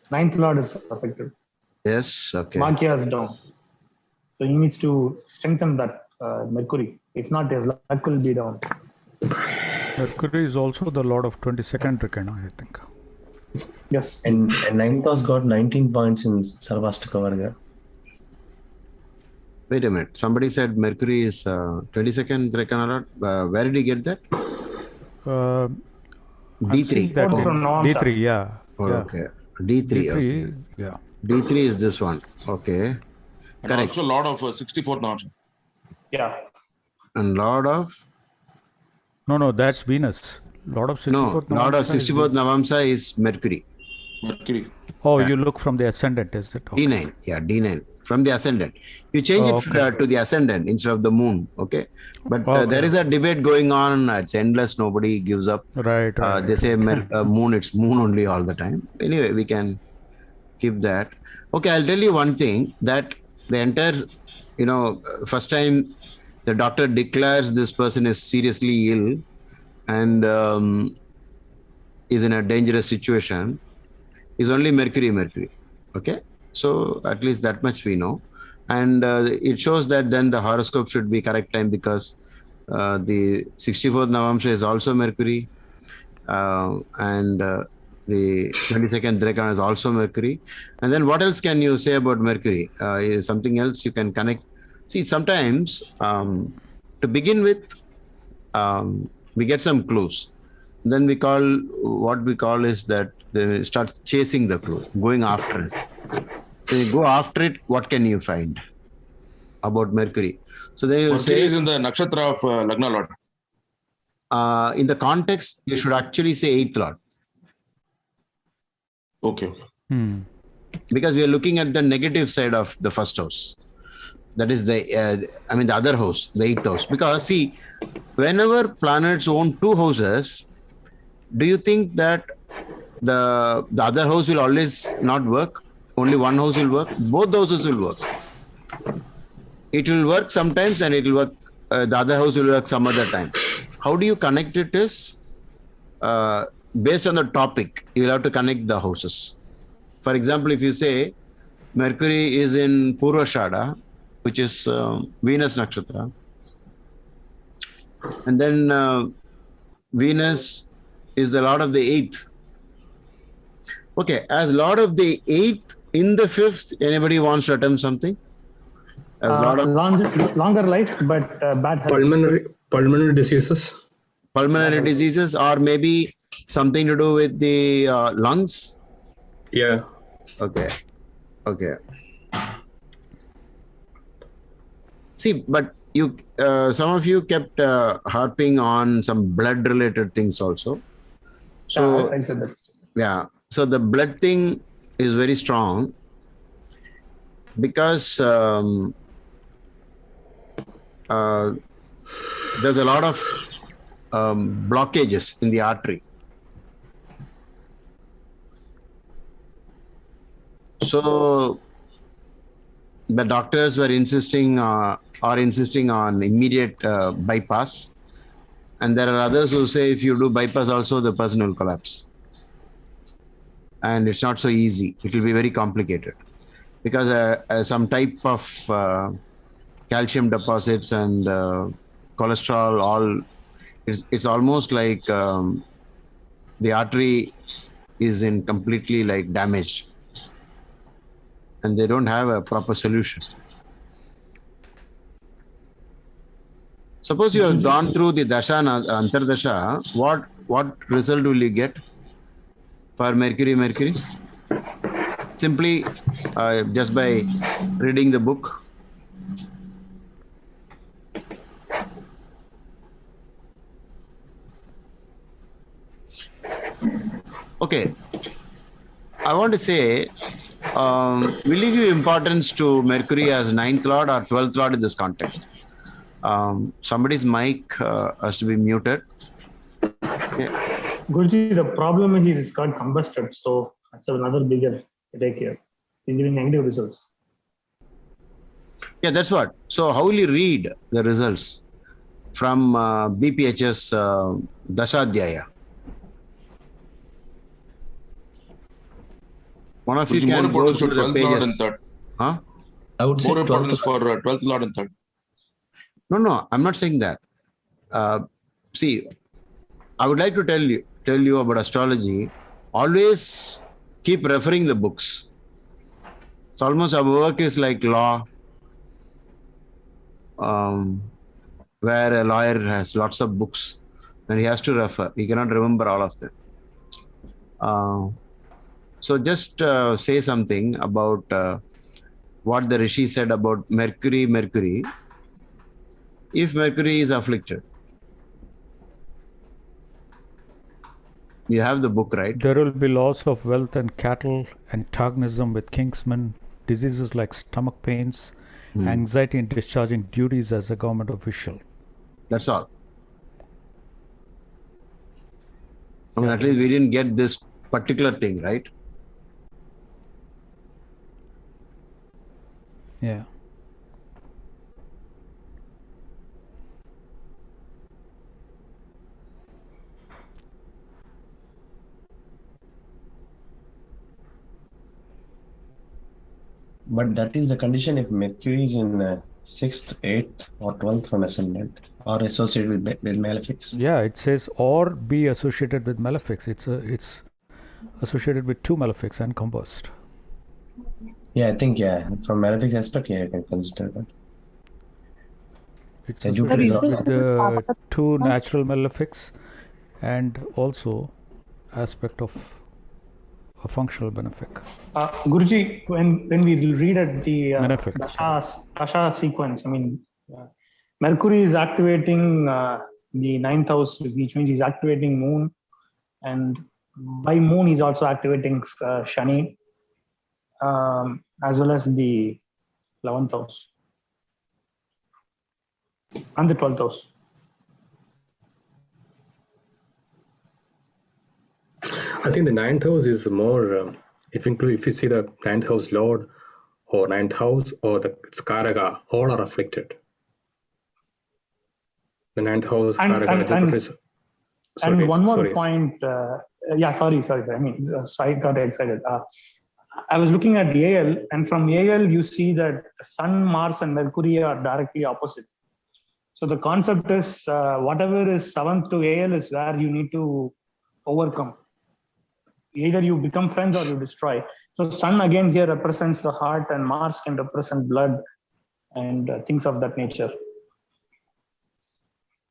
Ninth lord is affected. Yes, okay. Bhagya is down. So he needs to strengthen that Mercury. If not, his luck will be down. Mercury is also the lord of 22nd Trikana, I think. Yes. And ninth house got 19 points in Sarvastika Varga. Wait a minute. Somebody said Mercury is 22nd Trikana. Where did he get that? D3. That D3, yeah. Oh, yeah. okay. D3. Okay. Yeah. D3 is this one. Okay. And Correct. also Lord of 64th Navamsa. Yeah. And Lord of? No, that's Venus. Lord of 64th No, Lord of Navamsa 64th Navamsa is Mercury. Mercury. Oh, you look from the ascendant, is it? Okay. D9. Yeah, D9. From the ascendant. You change it to the ascendant instead of the moon. Okay. But there is a debate going on. It's endless. Nobody gives up. Right. They say moon, it's moon only all the time. Anyway, we can keep that. Okay, I'll tell you one thing, that the entire, first time the doctor declares this person is seriously ill and is in a dangerous situation is only Mercury. Okay. So at least that much we know. And it shows that then the horoscope should be correct time because the 64th Navamsa is also Mercury. And the 22nd Drakan is also Mercury. And then what else can you say about Mercury? Is something else you can connect? See, sometimes to begin with, we get some clues. Then what we call is that they start chasing the clue, going after it. When you go after it, what can you find about Mercury? So then you will say, Mercury is in the nakshatra of Lagna Lord. in the context, you should actually say 8th Lord. Okay. Because we are looking at the negative side of the first house. That is the other house, the 8th house. Because see, whenever planets own two houses, do you think that the other house will always not work? Only one house will work? Both houses will work. It will work sometimes and it will work, the other house will work some other time. How do you connect it is, based on the topic, you will have to connect the houses. For example, if you say Mercury is in Purvashada, which is Venus Nakshatra, and then Venus is the Lord of the 8th. Okay, as Lord of the 8th in the 5th, anybody wants to attempt something? As Lord of longer life, but bad health. Pulmonary diseases. Pulmonary diseases, or maybe something to do with the lungs? Yeah. Okay. See, but you, some of you kept harping on some blood-related things also. So I said that. Yeah. So the blood thing is very strong because there's a lot of blockages in the artery. So the doctors were insisting on immediate bypass. And there are others who say if you do bypass also, the person will collapse. And it's not so easy. It will be very complicated because some type of calcium deposits and cholesterol, it's almost like the artery is in completely like damaged, and they don't have a proper solution. Suppose you have gone through the dasha and antardasha, what result will you get for Mercury? Simply just by reading the book. Okay, I want to say, will you give importance to Mercury as 9th lord or 12th lord in this context? Somebody's mic has to be muted. Yeah. Guruji, the problem is he's got combusted, so that's another bigger headache here. He's giving negative results. Yeah, that's what. So how will you read the results from BPHS Dashadhyaya? One of you can go to the pages. Huh? I would say more importance for 12th lord and 3rd. No, I'm not saying that. See, I would like to tell you about astrology. Always keep referring the books. It's almost our work is like law, where a lawyer has lots of books and he has to refer. He cannot remember all of them. So just say something about what the Rishi said about Mercury. If Mercury is afflicted, you have the book, right? There will be loss of wealth and cattle, antagonism with kingsmen, diseases like stomach pains, anxiety in discharging duties as a government official. That's all. I mean, at least we didn't get this particular thing, right? Yeah. But that is the condition if Mercury is in 6th, 8th, or 12th from ascendant or associated with malefics. Yeah, it says or be associated with malefics. It's associated with 2 malefics and combust. Yeah, I think from malefic aspect, you can consider that. It's associated with the 2 natural malefics and also aspect of a functional benefic. Guruji, when we read at the Dasha sequence, I mean, Mercury is activating the 9th house, which means he's activating Moon, and by Moon he's also activating Shani, as well as the 11th house and the 12th house. I think the 9th house is more, if you see the 9th house lord or 9th house or the Karaka, all are afflicted. The 9th house, Karaka, and one more point. Sorry. I mean, I got excited. I was looking at AL, and from AL you see that Sun, Mars, and Mercury are directly opposite. So the concept is whatever is 7th to AL is where you need to overcome. Either you become friends or you destroy. So Sun again here represents the heart, and Mars can represent blood and things of that nature.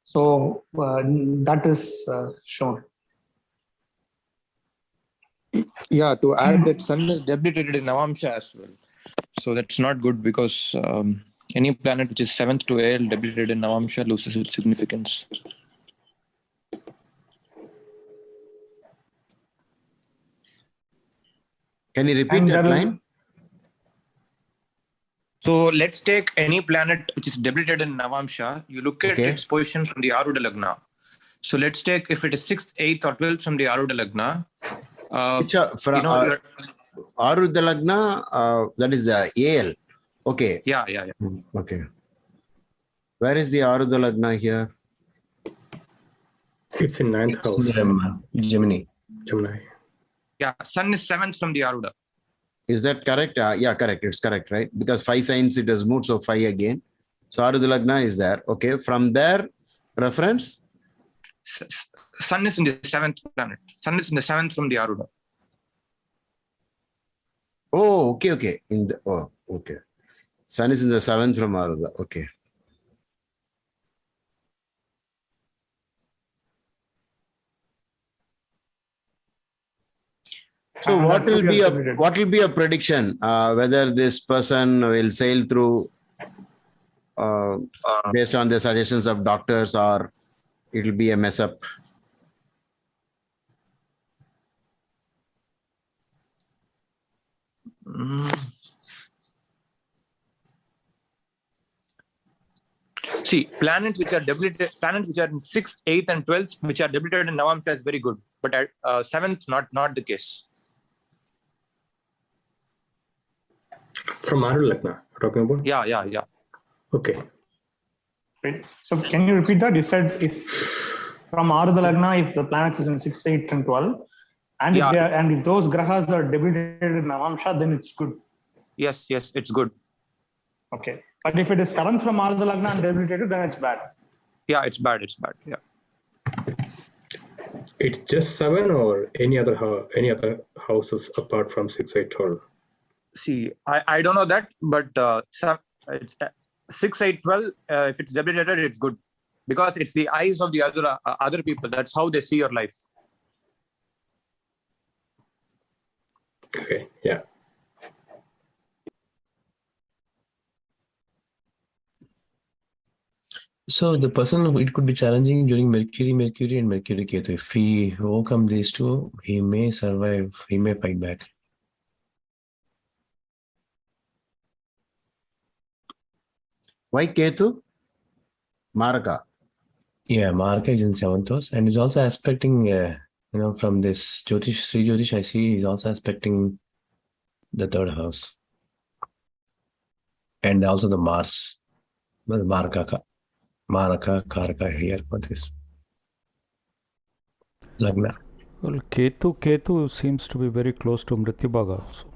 So that is shown. Yeah, to add that Sun is debilitated in Navamsha as well. So that's not good because any planet which is 7th to AL debilitated in Navamsha loses its significance. Can you repeat that line? So let's take any planet which is debilitated in Navamsha. You look at its position from the Aruda Lagna. So let's take if it is 6th, 8th, or 12th from the Aruda Lagna. Aruda Lagna, that is AL. Okay. Yeah. Okay. Where is the Arudha Lagna here? It's in ninth house. Gemini. Yeah, Sun is 7th from the Aruda. Is that correct? Yeah, correct. It's correct, right? Because 5 signs it has moved, so 5 again. So Arudha Lagna is there. Okay. From there, reference? Sun is in the 7th planet. Sun is in the 7th from the Aruda. Oh, okay. Okay. Sun is in the 7th from Arudha. Okay. So what will be a prediction whether this person will sail through based on the suggestions of doctors, or it will be a mess up? See, planets which are in 6th, 8th, and 12th, which are debilitated in Navamsha is very good. But at 7th, not the case. From Arudha Lagna, talking about? Yeah. Okay. Right. So can you repeat that? You said if from Arudha Lagna, if the planets is in 6, 8, and 12, and if those grahas are debilitated in Navamsha, then it's good. Yes, it's good. Okay. But if it is 7th from Arudha Lagna and debilitated, then it's bad. Yeah, it's bad. Yeah. It's just 7 or any other houses apart from 6, 8, 12? See, I don't know that, but it's 6, 8, 12. If it's debilitated, it's good because it's the eyes of the other people. That's how they see your life. Okay. Yeah. So the person, it could be challenging during Mercury, and Mercury Ketu. If he overcome these two, he may survive. He may fight back. Why Ketu? Maraka. Yeah, Maraka is in 7th house and is also aspecting, from this Jyotish, Sri Jyotish, I see he's also aspecting the 3rd house. And also the Mars, the Maraka, Karaka here for this. Lagna. Well, Ketu seems to be very close to Mrityabhaga also.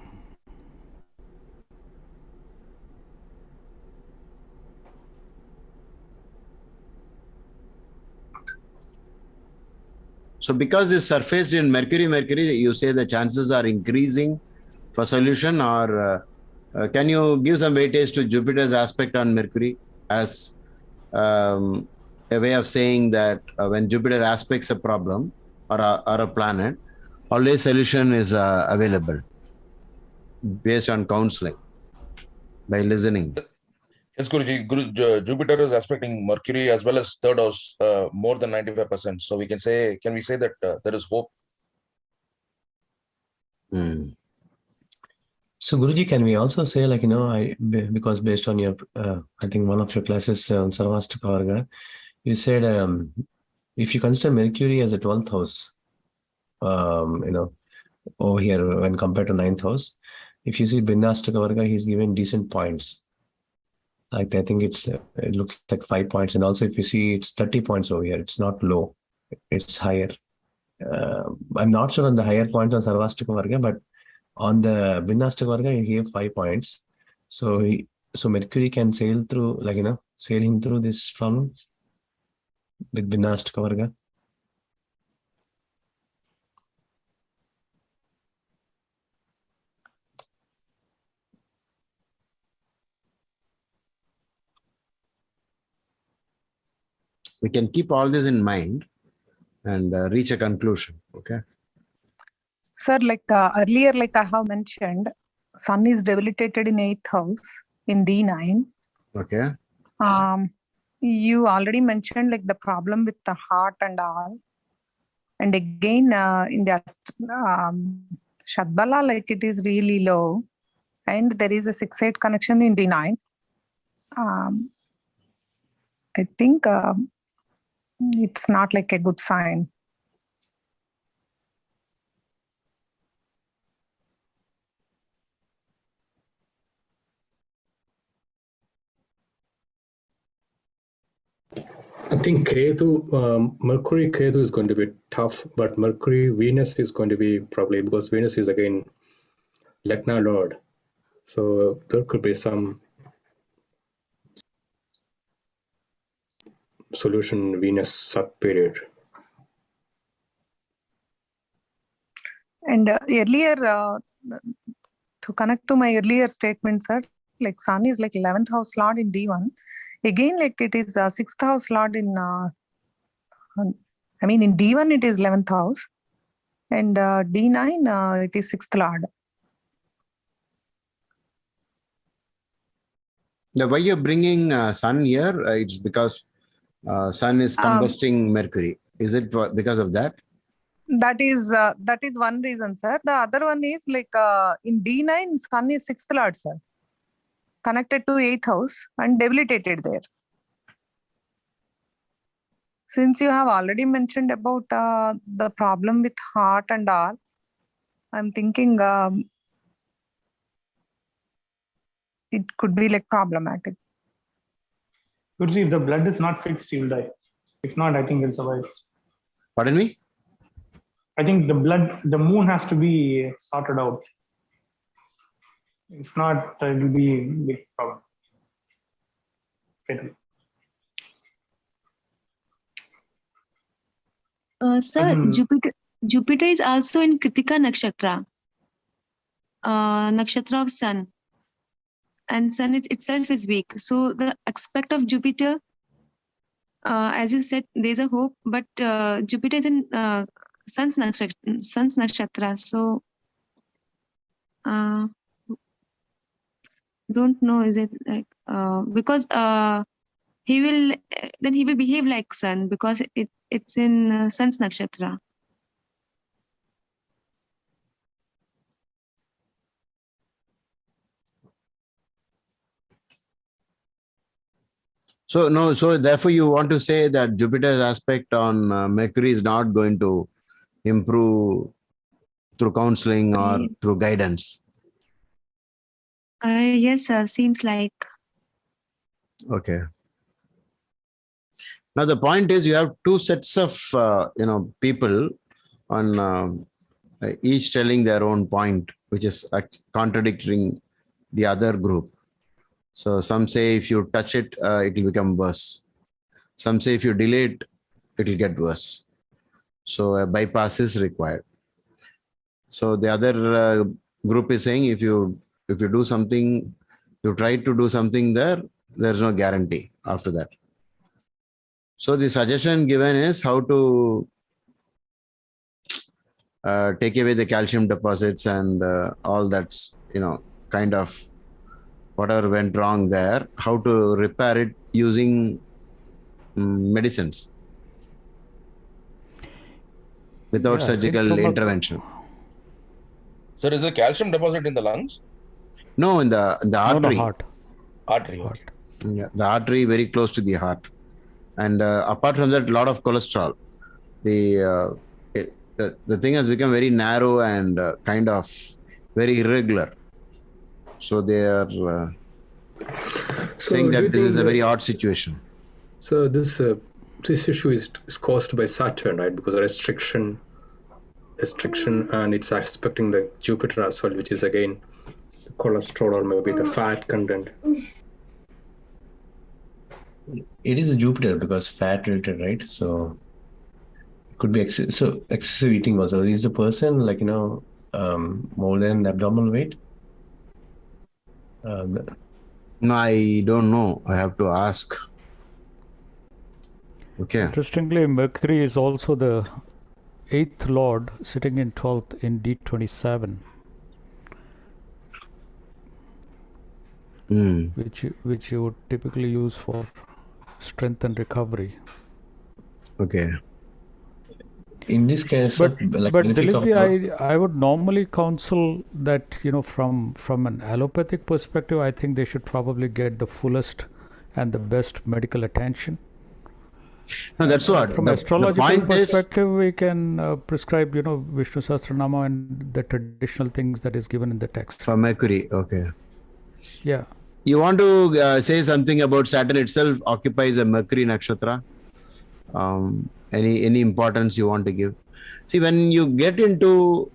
So because this surfaced in Mercury, you say the chances are increasing for solution, or can you give some weightage to Jupiter's aspect on Mercury as a way of saying that when Jupiter aspects a problem or a planet, always solution is available based on counseling by listening. Yes, Guruji. Jupiter is aspecting Mercury as well as 3rd house more than 95%. So can we say that there is hope? So Guruji, can we also say because based on your, I think one of your classes on Sarvastika Varga, you said if you consider Mercury as a 12th house, over here when compared to 9th house, if you see Bhinnastaka Varga, he's given decent points. Like I think it looks like 5 points, and also if you see it's 30 points over here, it's not low, it's higher. I'm not sure on the higher points on Sarvastika Varga, but on the Bhinnastaka Varga, he gave 5 points. So Mercury can sail through, sailing through this problem with Bhinnastaka Varga. We can keep all this in mind and reach a conclusion. Okay. Sir, earlier, I have mentioned, Sun is debilitated in 8th house in D9. Okay. You already mentioned the problem with the heart and all. And again, in the Shadbala, it is really low. And there is a 6-8 connection in D9. I think it's not a good sign. think Mercury Ketu is going to be tough, but Mercury Venus is going to be probably, because Venus is again Lagna Lord. So there could be some solution Venus sub period. And earlier, to connect to my earlier statement, sir, like Sun is like 11th house Lord in D1. Again, like it is 6th house Lord in, in D1 it is 11th house, and D9 it is 6th Lord. The why you're bringing Sun here? It's because Sun is combusting Mercury. Is it because of that? That is one reason, sir. The other one is like in D9, Sun is 6th Lord, sir. Connected to 8th house and debilitated there. Since you have already mentioned about the problem with heart and all, I'm thinking it could be like problematic. Guruji, if the blood is not fixed, you'll die. If not, I think you'll survive. Pardon me? I think the moon has to be sorted out. If not, it will be a big problem. Sir, Jupiter is also in Kritika Nakshatra, Nakshatra of Sun. And Sun itself is weak. So the aspect of Jupiter, as you said, there's a hope, but Jupiter is in Sun's Nakshatra. So don't know, is it like because he will behave like Sun because it's in Sun's Nakshatra. So therefore you want to say that Jupiter's aspect on Mercury is not going to improve through counseling or through guidance. Yes, sir, seems like. Okay. Now the point is you have two sets of people on each telling their own point, which is contradicting the other group. So some say if you touch it, it will become worse. Some say if you delay it, it will get worse. So a bypass is required. So the other group is saying if you do something, you try to do something there's no guarantee after that. So the suggestion given is how to take away the calcium deposits and all that's, kind of whatever went wrong there, how to repair it using medicines without surgical intervention. So is there calcium deposit in the lungs? No, in the artery. No, heart. Artery. Okay. Yeah, the artery very close to the heart. And apart from that, a lot of cholesterol. The thing has become very narrow and kind of very irregular. So they are saying that this is a very odd situation. So this issue is caused by Saturn, right? Because of restriction, and it's aspecting the Jupiter as well, which is again the cholesterol or maybe the fat content. It is a Jupiter because fat related, right? So it could be excessive eating also. Is the person more than abdominal weight? No, I don't know. I have to ask. Okay. Interestingly, Mercury is also the 8th Lord sitting in 12th in D27. Which you would typically use for strength and recovery. Okay. In this case, but Dhilip, I would normally counsel that from an allopathic perspective, I think they should probably get the fullest and the best medical attention. No, that's what. From astrological perspective, we can prescribe Vishnu Sahasranama and the traditional things that is given in the text. For Mercury, okay. Yeah. You want to say something about Saturn itself occupies a Mercury nakshatra? Any importance you want to give. See, when you get into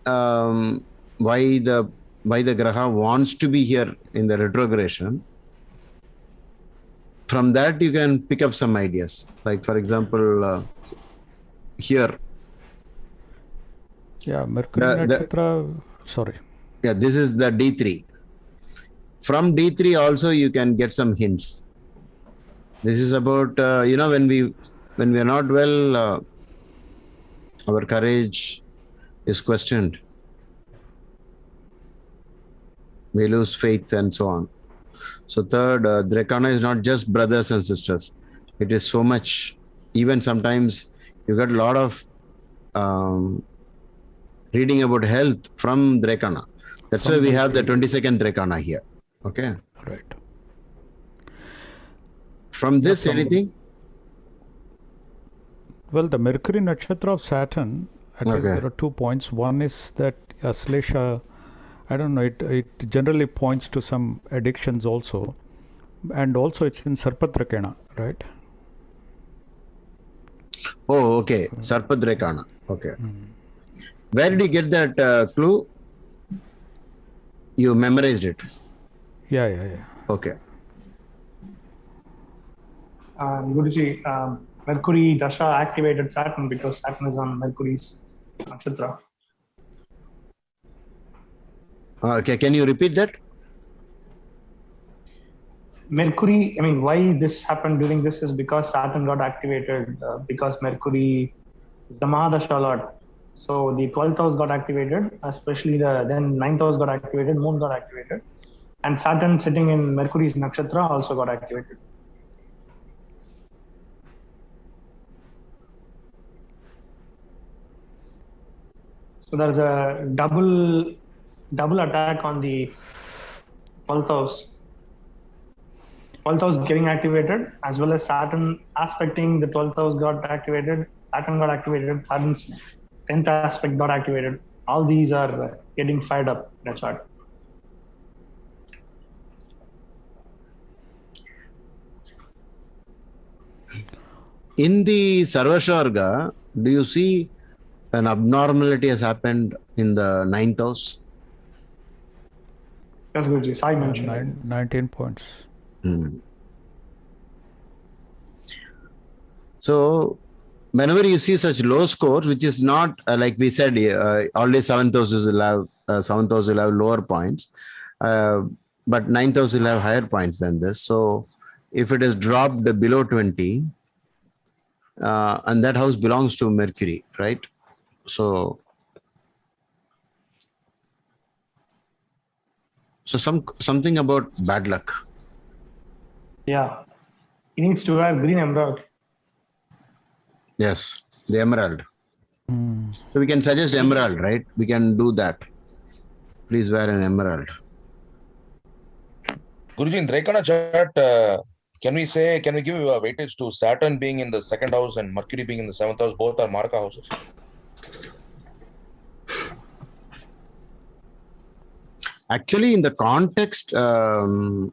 why the graha wants to be here in the retrogression, from that you can pick up some ideas. Like for example, here. Yeah, Mercury Nakshatra. Sorry. Yeah, this is the D3. From D3 also you can get some hints. This is about when we are not well, our courage is questioned. We lose faith and so on. So third, Drekana is not just brothers and sisters. It is so much. Even sometimes you get a lot of reading about health from Drekana. That's why we have the 22nd Drekana here. Okay. Right. From this, anything? Well, the Mercury Nakshatra of Saturn, at least there are 2 points. One is that Aslesha, I don't know, it generally points to some addictions also. And also it's in Sarpadrakena, right? Oh, okay. Sarpadrakena. Okay. Where did you get that clue? You memorized it? Yeah. Okay. Guruji, Mercury Dasha activated Saturn because Saturn is on Mercury's nakshatra. Okay, can you repeat that? Mercury, why this happened during this is because Saturn got activated because Mercury is the Mahadasha Lord. So the 12th house got activated, especially then 9th house got activated, Moon got activated, and Saturn sitting in Mercury's nakshatra also got activated. So there's a double attack on the 12th house. 12th house getting activated, as well as Saturn aspecting the 12th house got activated. Saturn got activated. Saturn's 10th aspect got activated. All these are getting fired up in the chart. In the Sarvasharga, do you see an abnormality has happened in the 9th house? Yes, Guruji, Sai mentioned 19 points. So, whenever you see such low scores, which is not like we said, always 7th house will have lower points, but 9th house will have higher points than this. So, if it is dropped below 20, and that house belongs to Mercury, right? So something about bad luck. Yeah, he needs to wear green emerald. Yes, the emerald. So we can suggest emerald, right? We can do that. Please wear an emerald. Guruji, in Drekana chart, can we give a weightage to Saturn being in the 2nd house and Mercury being in the 7th house? Both are Maraka houses. Actually, in the context, only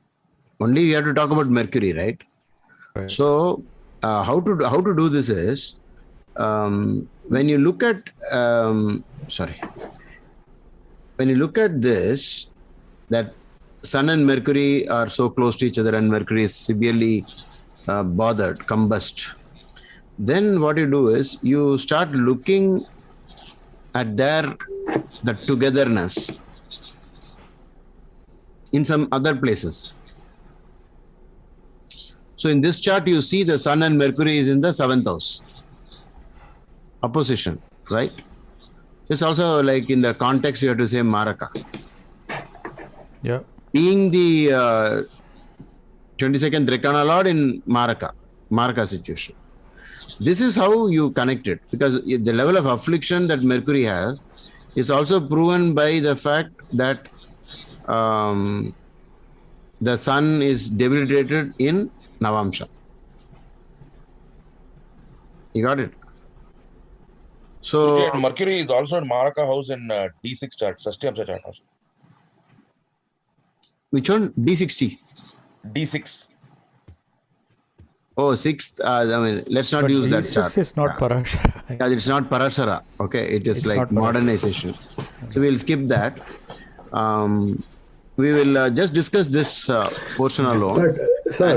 we have to talk about Mercury, right? So, how to do this is, when you look at this, that Sun and Mercury are so close to each other, and Mercury is severely bothered, combust. Then what you do is you start looking at the togetherness in some other places. So in this chart, you see the Sun and Mercury is in the 7th house, opposition, right? It's also like in the context, you have to say Maraka. Yeah. Being the 22nd Drekana Lord in Maraka situation. This is how you connect it, because the level of affliction that Mercury has is also proven by the fact that the Sun is debilitated in Navamsha. You got it? So Mercury is also in Maraka house in D6 chart, Sashtiyamsha chart also. Which one? D60? D6. Oh, sixth. I mean, let's not But use that D6 chart. is not Parashara. Yeah, it's not Parashara. Okay, it is It's like not Parashara. modernization. So we'll skip that. We will just discuss this portion alone. But sir,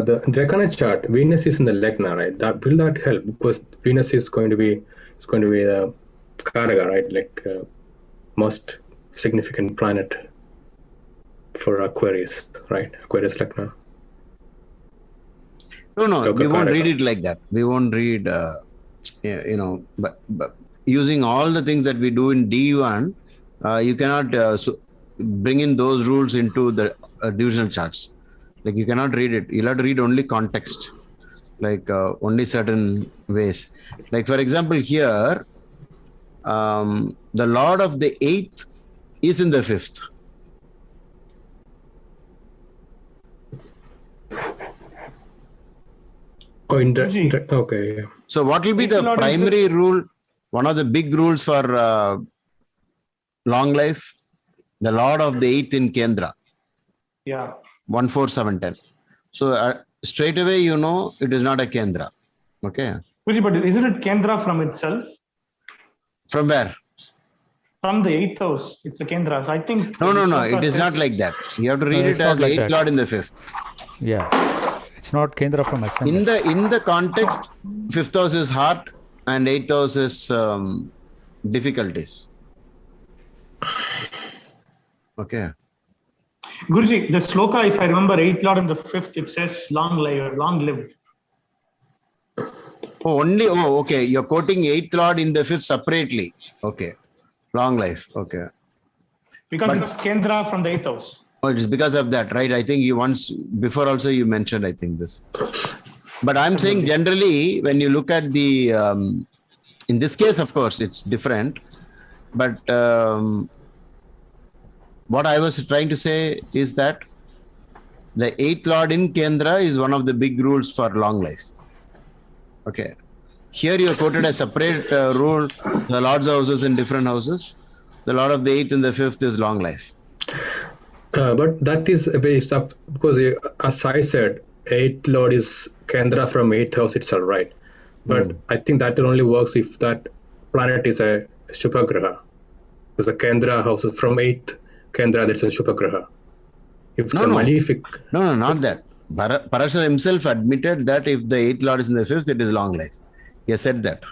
the Jacana chart, Venus is in the Lagna, right? That will that help? Because Venus is going to be the Karaka, right? Like most significant planet for Aquarius, right? Aquarius Lagna. No, we won't read it like that. We won't read, but using all the things that we do in D1, you cannot bring in those rules into the divisional charts. Like you cannot read it. You'll have to read only context, like only certain ways. Like for example, here, the Lord of the 8th is in the 5th. Oh, okay. Yeah. So what will be the primary rule? One of the big rules for long life, the Lord of the 8th in Kendra. Yeah. 14710. So straight away, you know, it is not a Kendra. Okay. But isn't it Kendra from itself? From where? From the 8th house. It's a Kendra. So I think. No. It is not like that. You have to read it as the 8th Lord in the 5th. Yeah. It's not Kendra from ascendant. In the context, 5th house is heart and 8th house is difficulties. Okay. Guruji, the sloka, if I remember, 8th Lord in the 5th, it says long lived. Okay. You're quoting 8th Lord in the 5th separately. Okay. Long life. Okay. Because it's Kendra from the 8th house. Oh, it is because of that, right? I think before also you mentioned, I think this. But I'm saying generally, when you look at the, in this case, of course, it's different. But what I was trying to say is that the 8th Lord in Kendra is one of the big rules for long life. Okay. Here you quoted a separate rule, the Lord's houses in different houses. The Lord of the 8th and the 5th is long life. But that is based up because, as I said, 8th Lord is Kendra from 8th house itself, right? But I think that only works if that planet is a Shupagraha. Because the Kendra house is from 8th Kendra, that's a Shupagraha. If it's a malefic. No, not that. Parashara himself admitted that if the 8th Lord is in the 5th, it is long life. He has said that.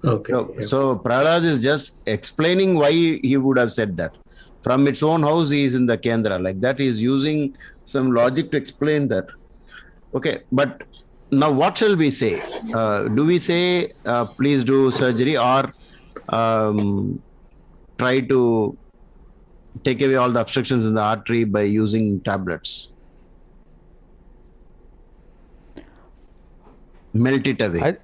Okay. So Prahlad is just explaining why he would have said that. From its own house, he is in the Kendra. Like that, he is using some logic to explain that. Okay, but now what shall we say? Do we say, please do surgery, or try to take away all the obstructions in the artery by using tablets? Melt it away.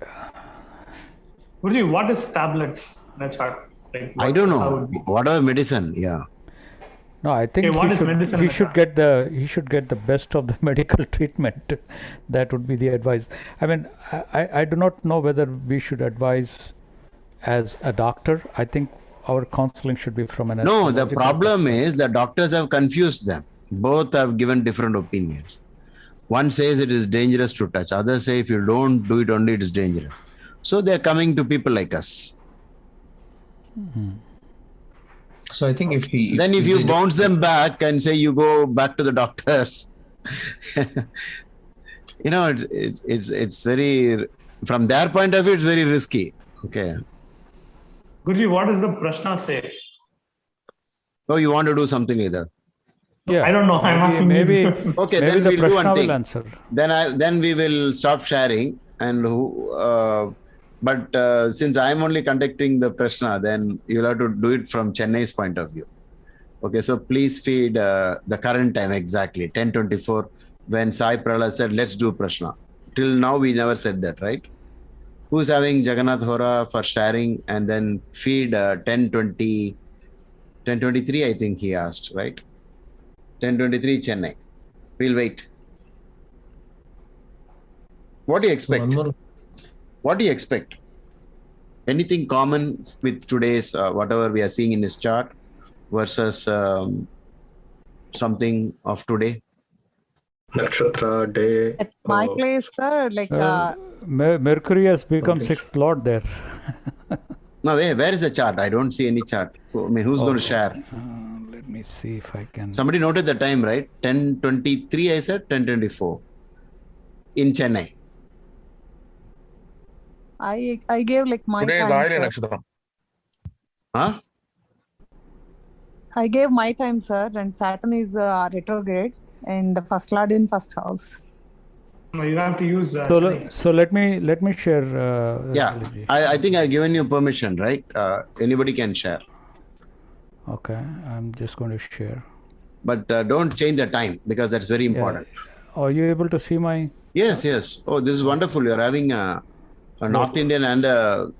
Guruji, what is tablets in a chart? Like I don't know. Whatever medicine, yeah. No, I think he should get the best of the medical treatment. That would be the advice. I mean, I do not know whether we should advise as a doctor. I think our counseling should be from an. No, the problem is the doctors have confused them. Both have given different opinions. One says it is dangerous to touch. Others say if you don't do it only, it is dangerous. So they are coming to people like us. Mm-hmm. So I think if you bounce them back and say you go back to the doctors, it's very, from their point of view, it's very risky. Okay. Guruji, what does the Prashna say? Oh, you want to do something like that? Yeah. I don't know. I'm asking maybe. you. Okay, maybe then the we'll do Prashna one thing. will answer. Then we will stop sharing and but since I'm only conducting the Prashna, then you'll have to do it from Chennai's point of view. Okay, so please feed the current time exactly, 10:24, when Sai Prahlad said, let's do Prashna. Till now, we never said that, right? Who's having Jagannath Hora for sharing, and then feed 10:20, 10:23, I think he asked, right? 10:23 Chennai. We'll wait. What do you expect? What do you expect? Anything common with today's, whatever we are seeing in this chart versus something of today? nakshatra, day. At my or- place, sir, like Mercury has become Okay. sixth lord there. No, where is the chart? I don't see any chart. So, I mean, who's going to share? Let me see if I can. Somebody noted the time, right? 10:23, I said 10:24 in Chennai. I gave like my Today is time, Ayali sir. Nakshatram. Huh? I gave my time, sir, and Saturn is retrograde and the first lord in first house. No, you have to use. So let me share. Yeah, Dhilipji. I think I've given you permission, right? Anybody can share, Okay, I'm just going to share. but don't change the time because that's very important. Are you able to see my? Yes, yes. Oh, this is wonderful. You're having a North Indian and the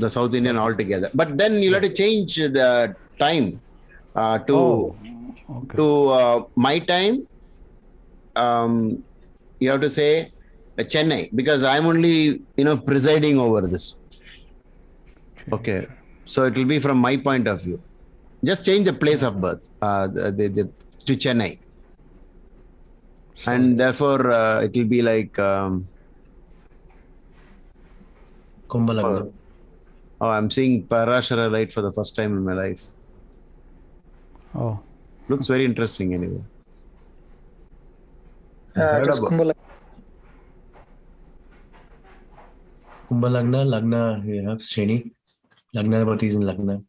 South Indian all together. But then you'll have to change the time to my time. You have to say Chennai because I'm only presiding over this. Okay, so it will be from my point of view. Just change the place of birth to Chennai, and therefore it will be like Kumbh Lagna. Oh, I'm seeing Parashara light for the first time in my life. Oh, looks very interesting anyway. Just Kumbh Kumbh Lagna, you have Shreni. Lagna is in Lagna.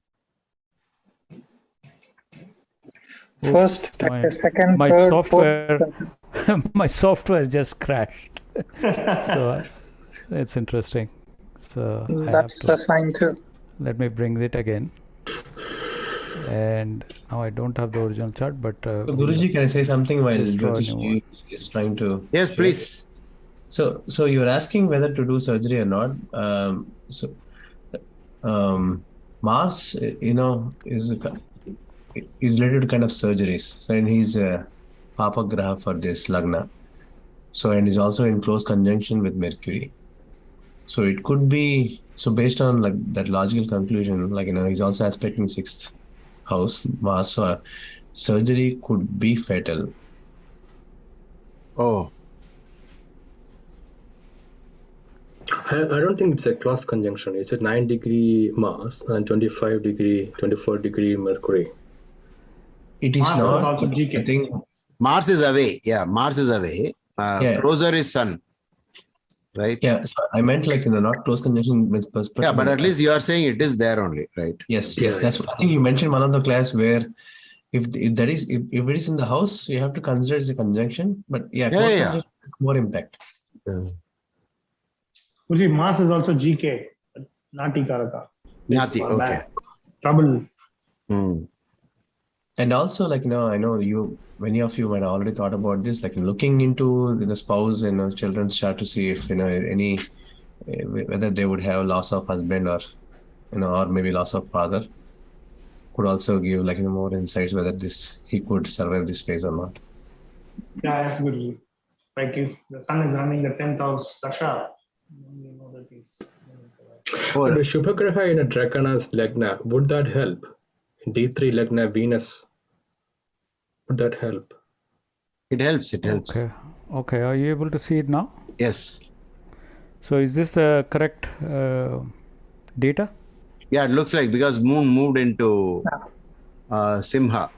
First, second, my third, software, fourth. my software just crashed. So it's interesting. So That's the sign too. Let me bring it again. And now I don't have the original chart, but So Guruji, can I say something while just draw a Jyotish new one. is trying to? Yes, share? please. So you're asking whether to do surgery or not. Mars, is related to kind of surgeries. So, and he's a Papa Graha for this Lagna. So, and he's also in close conjunction with Mercury. So it could be, so based on like that logical conclusion, he's also aspecting sixth house, Mars. So surgery could be fatal. Oh. I don't think it's a cross conjunction. It's a 9-degree Mars and 24-degree Mercury. It is Mars is not. also GK. I think Mars is away. Yeah, Mars is away. Yeah. Closer is Sun. Right? Yeah, so I meant not close conjunction with perspective. Yeah, but at least you are saying it is there only, right? Yes. That's what I think you mentioned one of the class where if it is in the house, you have to consider it as a conjunction. But close conjunction has more impact. Guruji, Mars is also GK, Nati Karaka. Nati, okay. Trouble. And also, I know many of you might have already thought about this, looking into the spouse and children's chart to see if whether they would have loss of husband or or maybe loss of father, could also give more insights whether he could survive this phase or not. Yeah, yes, Guruji. Like if the sun is running the 10th house Dasha, you know that is. The Shubhagraha in a Dragana's Lagna, would that help? D3 Lagna Venus, would that help? It helps. Okay. Are you able to see it now? Yes. So is this the correct data? Yeah, it looks like because Moon moved into Simha,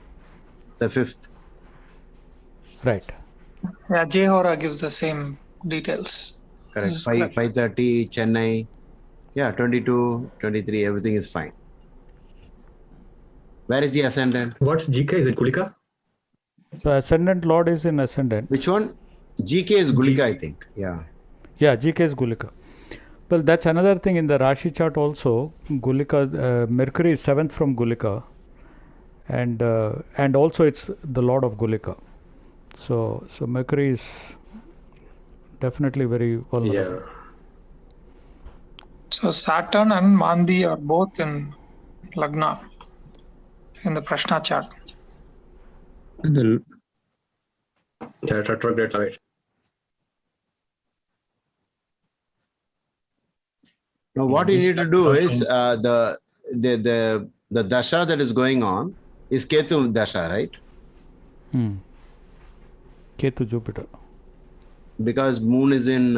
the 5th. Right. Yeah, Jehora gives the same details. Correct. 5:30 Chennai. Yeah, 22, 23, everything is fine. Where is the ascendant? What's GK? Is it Gulika? So ascendant lord is in ascendant. Which one? GK is Gulika, I think. Yeah. Yeah, GK is Gulika. Well, that's another thing in the Rashi chart also. Gulika, Mercury is 7th from Gulika, and also it's the lord of Gulika. So Mercury is definitely very vulnerable. Yeah. So Saturn and Mandi are both in Lagna in the Prashna chart. Yeah, retrograde side. Now, what you need to do is the dasha that is going on is Ketu dasha, right? Ketu Jupiter. because moon is in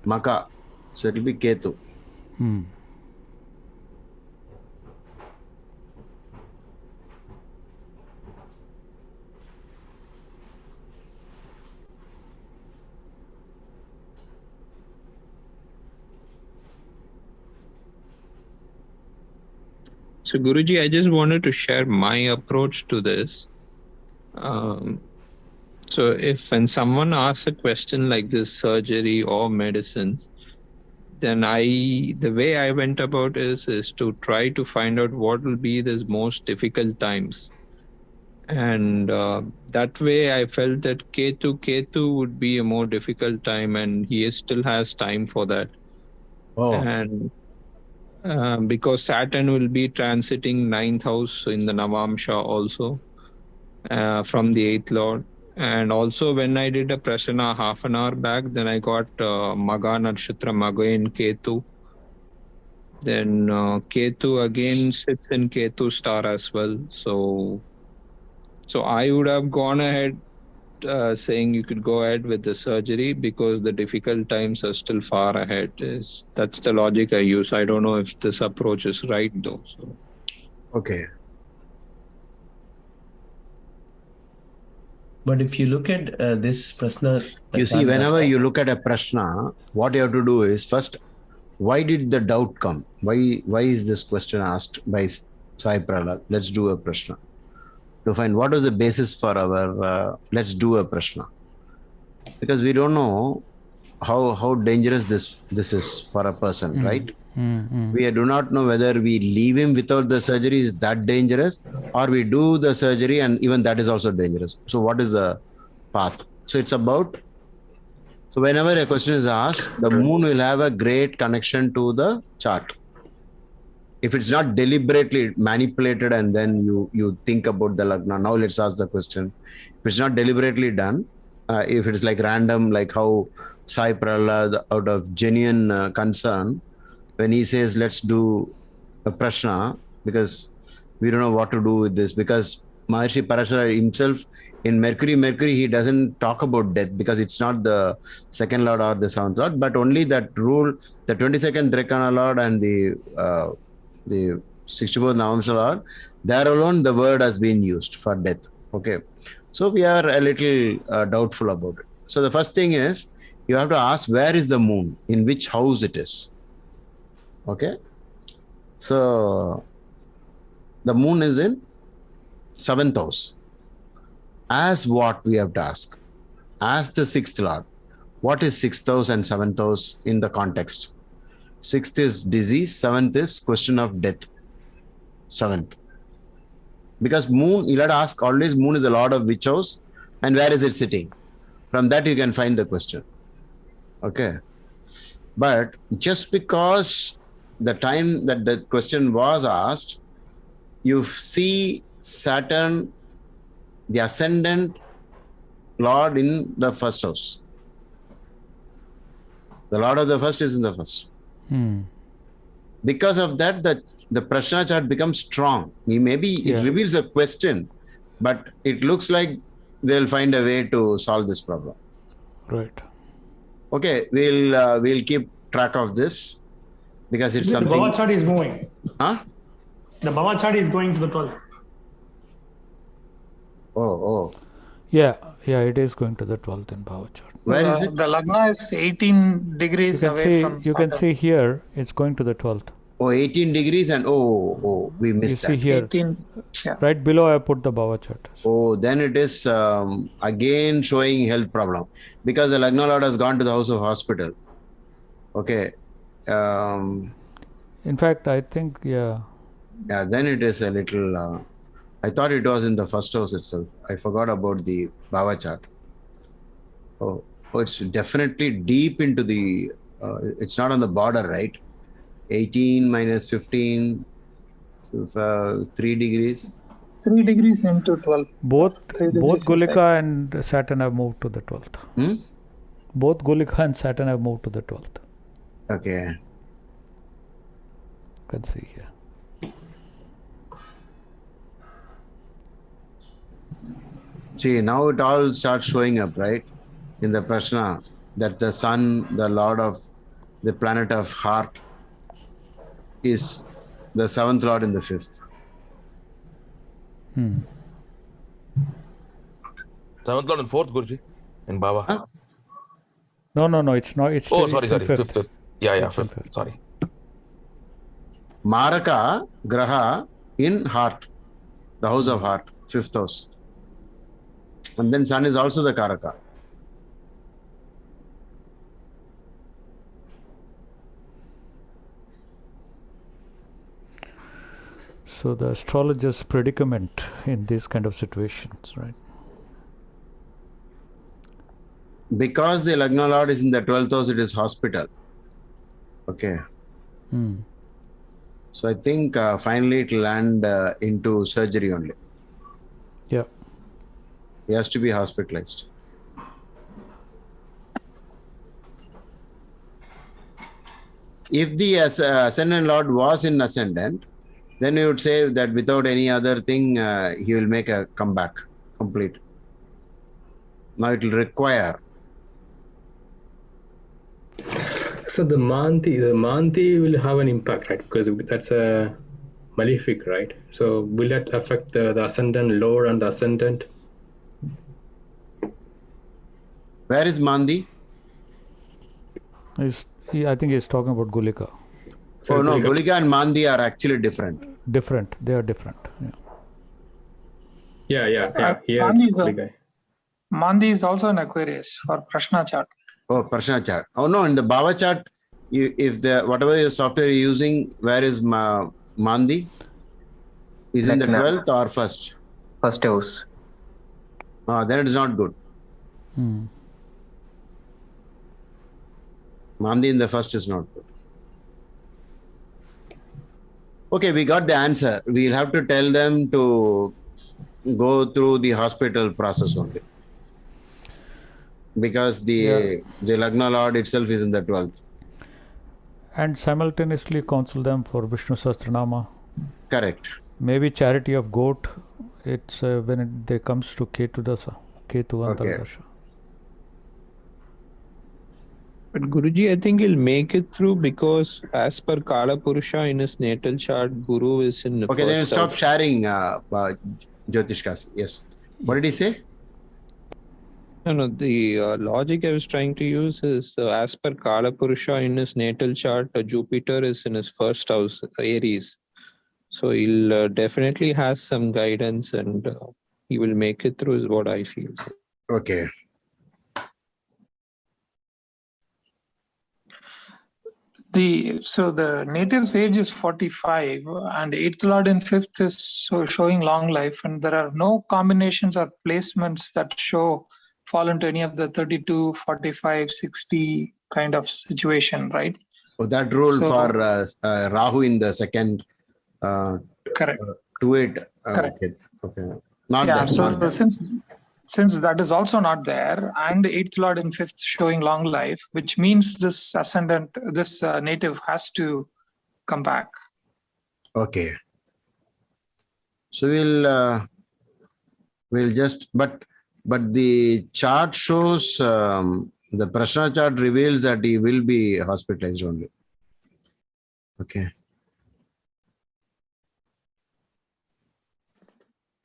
Maka, so it will be Ketu. So Guruji, I just wanted to share my approach to this. So if when someone asks a question like this, surgery or medicines, then the way I went about is to try to find out what will be the most difficult times. And that way I felt that Ketu would be a more difficult time, and he still has time for that. Oh. And because Saturn will be transiting 9th house in the Navamsha also from the 8th lord. And also when I did a prasana half an hour back, then I got Maga Nakshatra, Maga in Ketu. Then Ketu again sits in Ketu star as well. So I would have gone ahead saying you could go ahead with the surgery because the difficult times are still far ahead. That's the logic I use. I don't know if this approach is right though. So. Okay. But if you look at this Prashna, You see, whenever you look at a Prashna, what you have to do is first, why did the doubt come? Why is this question asked by Sai Prahlad? Let's do a Prashna. To find what was the basis for our let's do a Prashna. Because we don't know how dangerous this is for a person, right? We do not know whether we leave him without the surgery is that dangerous, or we do the surgery and even that is also dangerous. So what is the path? So it's about, so whenever a question is asked, the moon will have a great connection to the chart. If it's not deliberately manipulated and then you think about the lagna, now let's ask the question. If it's not deliberately done, if it's like random, like how Sai Prahlad out of genuine concern, when he says, let's do a prashna, because we don't know what to do with this, because Maharishi Parashara himself in Mercury, he doesn't talk about death because it's not the second lord or the seventh lord, but only that rule, the 22nd Drekana lord and the 64th Navamsha lord, there alone the word has been used for death. Okay. So we are a little doubtful about it. So the first thing is, you have to ask where is the moon, in which house it is. Okay. So the moon is in 7th house. As what we have to ask? As the 6th lord. What is 6th house and 7th house in the context? 6th is disease, 7th is question of death. 7th. Because moon, you'll have to ask always, moon is the lord of which house and where is it sitting? From that you can find the question. Okay. But just because the time that the question was asked, you see Saturn, the ascendant lord in the first house. The lord of the first is in the first. Because of that, the Prashna chart becomes strong. Maybe it reveals a question, but it looks like they'll find a way to solve this problem. Right. Okay, we'll keep track of this because it's something. The Bhava chart is moving. Huh? The Bhava chart is going to the 12th. Oh. Yeah, it is going to the 12th in Bhava chart. Where is it? The Lagna is 18 degrees away from You can see here, it's going to the 12th. Oh, 18 degrees and we missed that. You see here, 18, yeah. right below I put the Bhava chart. Oh, then it is again showing health problem because the Lagna Lord has gone to the house of hospital. Okay. In fact, I think, Yeah, then it is a little, I thought it was in the first house itself. I forgot about the Bhava chart. Oh, it's definitely deep into the, it's not on the border, right? 18 minus 15, 3 degrees. 3 degrees into 12. Both Gulika and Saturn have moved to the 12th. Both Gulika and Saturn have moved to the 12th. Okay. You can see here. See, now it all starts showing up, right? in the Prashna that the sun, the lord of the planet of heart, is the seventh lord in the fifth. Seventh lord and fourth, Guruji, in Baba. Huh? No, it's not. It's Sorry, it's in fifth. Yeah, It's in fifth. Sorry. Maraka Graha in heart, the house of heart, fifth house. And then sun is also the Karaka. So the astrologer's predicament in these kind of situations, right? Because the Lagna Lord is in the 12th house, it is hospital. Okay. So I think finally it will land into surgery only. Yeah. He has to be hospitalized. If the ascendant Lord was in ascendant, then we would say that without any other thing, he will make a comeback, complete. Now it will require. So the Manti will have an impact, right? Because that's a malefic, right? So will that affect the ascendant, Lord, and the ascendant? Where is Mandi? I think he's talking about Gulika. So oh no, Gulika and Mandi are actually different. Different. They are different. Yeah. Mandi is also an Aquarius for Prashna chart. Oh, Prashna chart. Oh no, in the Bhava chart, if the whatever your software you're using, where is Mandi? Is in the 12th or first? First house. Then it is not good. Mandi in the first is not good. Okay, we got the answer. We'll have to tell them to go through the hospital process only. Because the Lagna Lord itself is in the 12th. And simultaneously counsel them for Vishnu Sahasranama. Correct. Maybe charity of goat. It's when they comes to Ketu Dasa, Ketu Antardasha. But Guruji, I think he'll make it through because as per Kala Purusha in his natal chart, Guru is in the Okay, then first stop house. sharing Jyotishkas. Yes. What did he say? No, the logic I was trying to use is as per Kala Purusha in his natal chart, Jupiter is in his first house, Aries. So he'll definitely has some guidance and he will make it through is what I feel. Okay. So the native age is 45 and 8th Lord in 5th is showing long life, and there are no combinations or placements that fall into any of the 32, 45, 60 kind of situation, right? Oh, that rule for Rahu in the second correct. 2-8. Correct. Okay. Not yeah, that. so not that. since that is also not there, and 8th Lord in 5th showing long life, which means this ascendant, this native has to come back. Okay. So we'll just, but the chart shows, the Prashna chart reveals that he will be hospitalized only. Okay.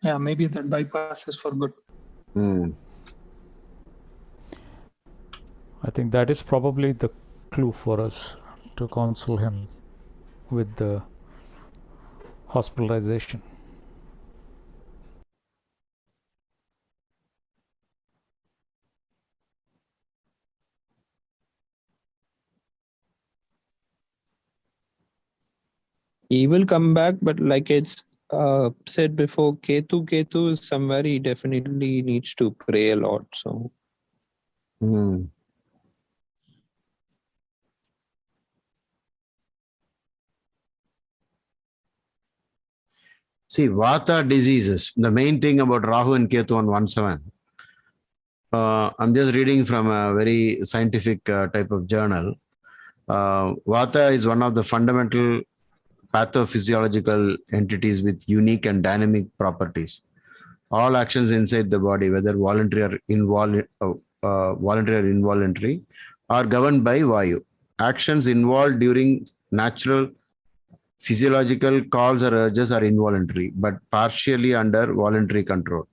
Yeah, maybe that bypass is for good. I think that is probably the clue for us to counsel him with the hospitalization. He will come back, but like it's said before, Ketu is somewhere he definitely needs to pray a lot. So. See, Vata diseases, the main thing about Rahu and Ketu on 1/7. I'm just reading from a very scientific type of journal. Vata is one of the fundamental pathophysiological entities with unique and dynamic properties. All actions inside the body, whether voluntary or voluntary or involuntary, are governed by Vayu. Actions involved during natural physiological calls or urges are involuntary, but partially under voluntary control.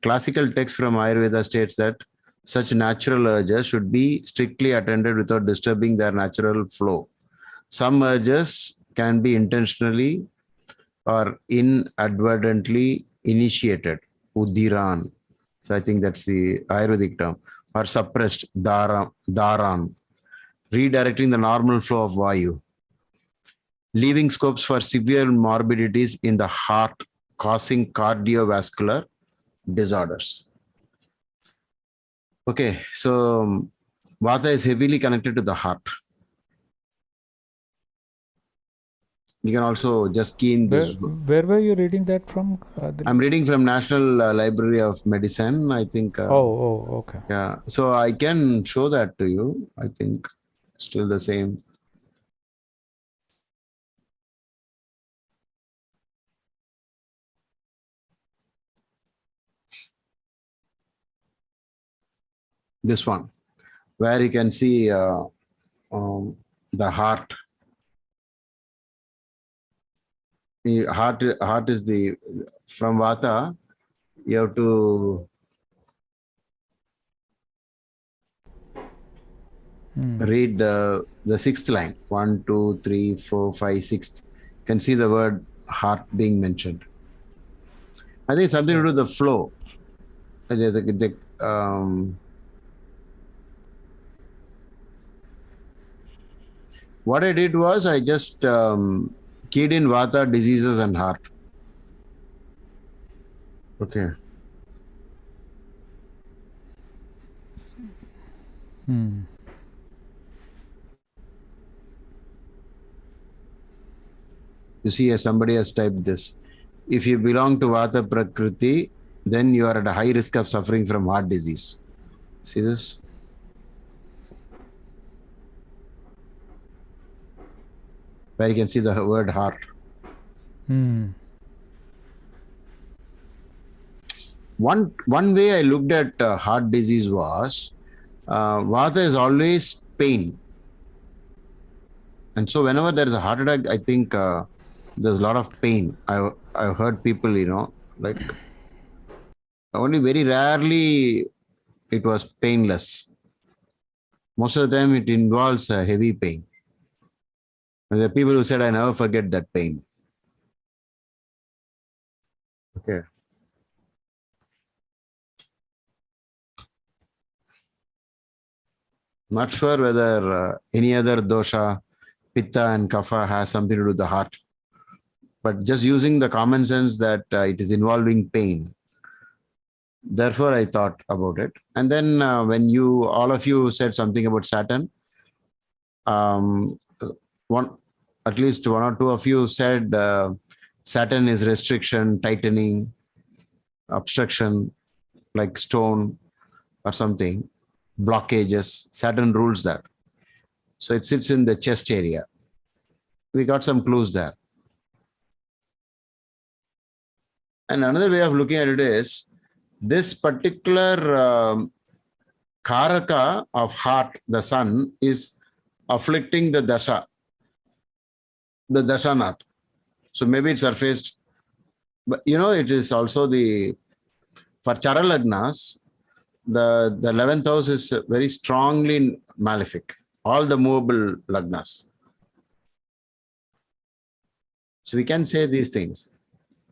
Classical text from Ayurveda states that such natural urges should be strictly attended without disturbing their natural flow. Some urges can be intentionally or inadvertently initiated, Udiran. So I think that's the Ayurvedic term, or suppressed, Dharan, redirecting the normal flow of Vayu, leaving scopes for severe morbidities in the heart, causing cardiovascular disorders. Okay, so Vata is heavily connected to the heart. You can also just key in this. Where were you reading that from? I'm reading from National Library of Medicine, I think. Okay. Yeah, so I can show that to you. I think still the same. This one, where you can see the heart. The heart is the, from Vata, you have to read the sixth line. 1, 2, 3, 4, 5, 6. You can see the word heart being mentioned. I think something to do with the flow. What I did was I just keyed in Vata, diseases and heart. Okay. You see, somebody has typed this. If you belong to Vata Prakriti, then you are at a high risk of suffering from heart disease. See this? Where you can see the word heart. One way I looked at heart disease was Vata is always pain. And so whenever there is a heart attack, I think there's a lot of pain. I've heard people, like only very rarely it was painless. Most of the time it involves a heavy pain. And there are people who said, I never forget that pain. Okay. Not sure whether any other dosha, pitta and kapha has something to do with the heart. But just using the common sense that it is involving pain. Therefore, I thought about it. And then when all of you said something about Saturn, at least one or two of you said Saturn is restriction, tightening, obstruction, like stone or something, blockages. Saturn rules that. So it sits in the chest area. We got some clues there. And another way of looking at it is, this particular Karaka of heart, the sun, is afflicting the Dasha, the Dashanath. So maybe it surfaced, but it is also for Chara Lagnas, the 11th house is very strongly malefic, all the movable Lagnas. So we can say these things,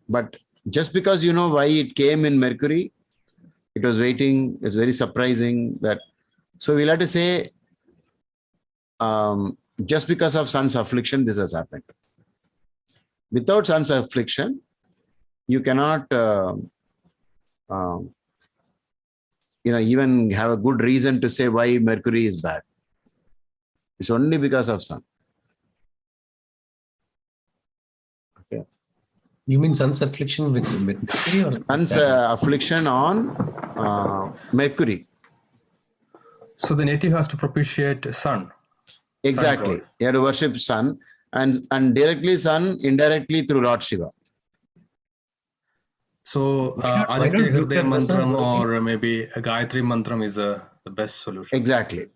but just because you know why it came in Mercury, it was waiting, it's very surprising that, so we'll have to say, just because of sun's affliction, this has happened. Without sun's affliction, you cannot, even have a good reason to say why Mercury is bad. It's only because of sun. Okay. You mean sun's affliction with Mercury or sun's affliction on Mercury? So the native has to propitiate sun. Exactly. Sun. You have to worship sun, and directly sun, indirectly through Lord Shiva. So Aditya Hriday Mantram or maybe a Gayatri Mantram is a the best solution. Exactly.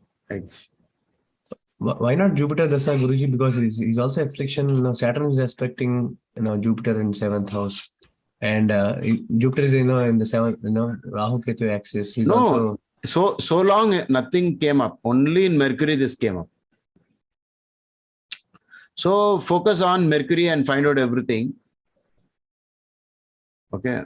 Why not Jupiter Dasa, Guruji? Because he's also affliction. Saturn is aspecting Jupiter in 7th house, and Jupiter is in the 7th Rahu Ketu axis. He's also so long nothing came up. Only in Mercury this came up. So focus on Mercury and find out everything. Okay.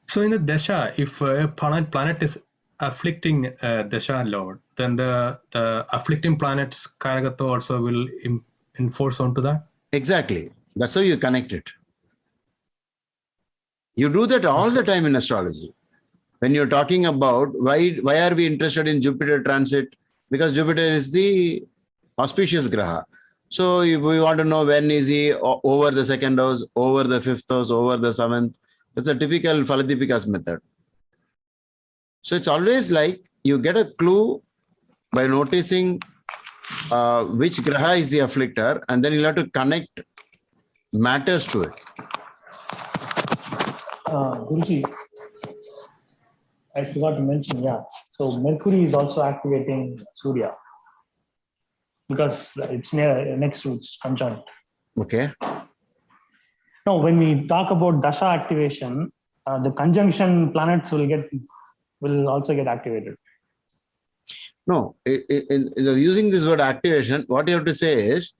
So in the Dasha, if a planet is afflicting Dasha Lord, then the afflicting planet's Karagato also will enforce onto that? Exactly. That's how you connect it. You do that all the time in astrology. When you're talking about why are we interested in Jupiter transit? Because Jupiter is the auspicious graha. So if we want to know when is he over the 2nd house, over the 5th house, over the 7th. That's a typical Phaladipika's method. So it's always like you get a clue by noticing which graha is the afflictor, and then you'll have to connect matters to it. Guruji, I forgot to mention, so Mercury is also activating Surya because it's next to its conjunct. Okay. No, when we talk about Dasha activation, the conjunction planets will also get activated. No, using this word activation, what you have to say is,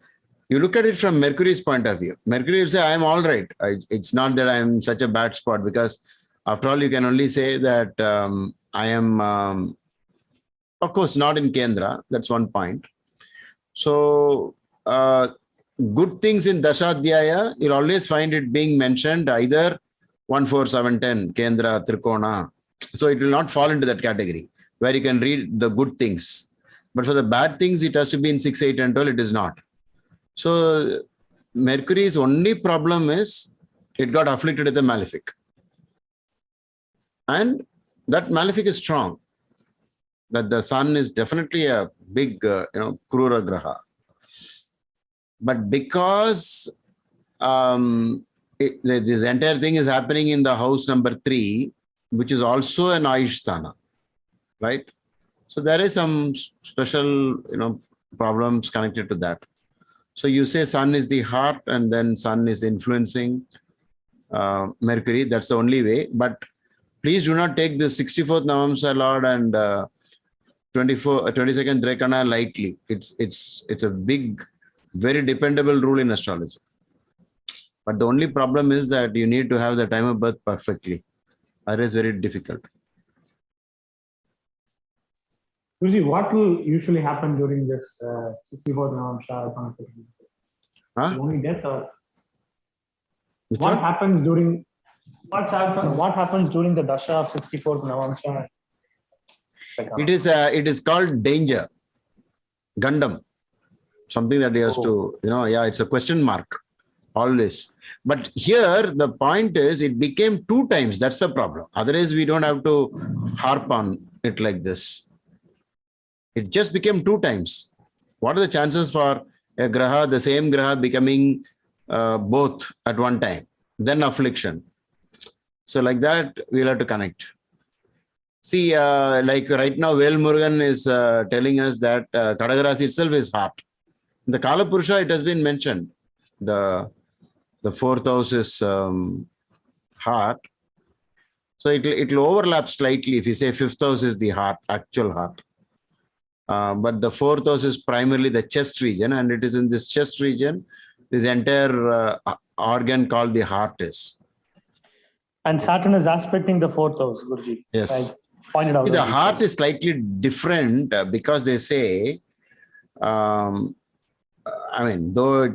you look at it from Mercury's point of view. Mercury will say, I'm all right. It's not that I'm such a bad spot, because after all, you can only say that I am, of course, not in Kendra. That's one point. So, good things in Dashadhyaya, you'll always find it being mentioned either 1, 4, 7, 10, Kendra, Trikona. So it will not fall into that category where you can read the good things. But for the bad things, it has to be in 6, 8, and 12. It is not. So Mercury's only problem is it got afflicted with a malefic. And that malefic is strong. That the sun is definitely a big, Krura Graha. But because this entire thing is happening in the house number 3, which is also an Ayusthana, right? So there is some special, problems connected to that. So you say sun is the heart, and then sun is influencing Mercury. That's the only way. But please do not take the 64th Navamsa Lord and 22nd Drekana lightly. It's a big, very dependable rule in astrology. But the only problem is that you need to have the time of birth perfectly. Otherwise, very difficult. Guruji, what will usually happen during this 64th Navamsa concept? Only death, or what happens during what happens during the Dasha of 64th Navamsa? It is called danger, Gundam, something that he has to, it's a question mark always. But here the point is it became 2 times. That's the problem. Otherwise, we don't have to harp on it like this. It just became 2 times. What are the chances for a graha, the same graha, becoming both at one time? Then affliction. So like that, we'll have to connect. See, like right now, Vel Murugan is telling us that Kadagarasi itself is heart. In the Kala Purusha, it has been mentioned. The 4th house is heart. So it will overlap slightly if you say 5th house is the heart, actual heart. But the 4th house is primarily the chest region, and it is in this chest region, this entire organ called the heart is. And Saturn is aspecting the 4th house, Guruji. Yes. I pointed out. The heart is slightly different because they say, though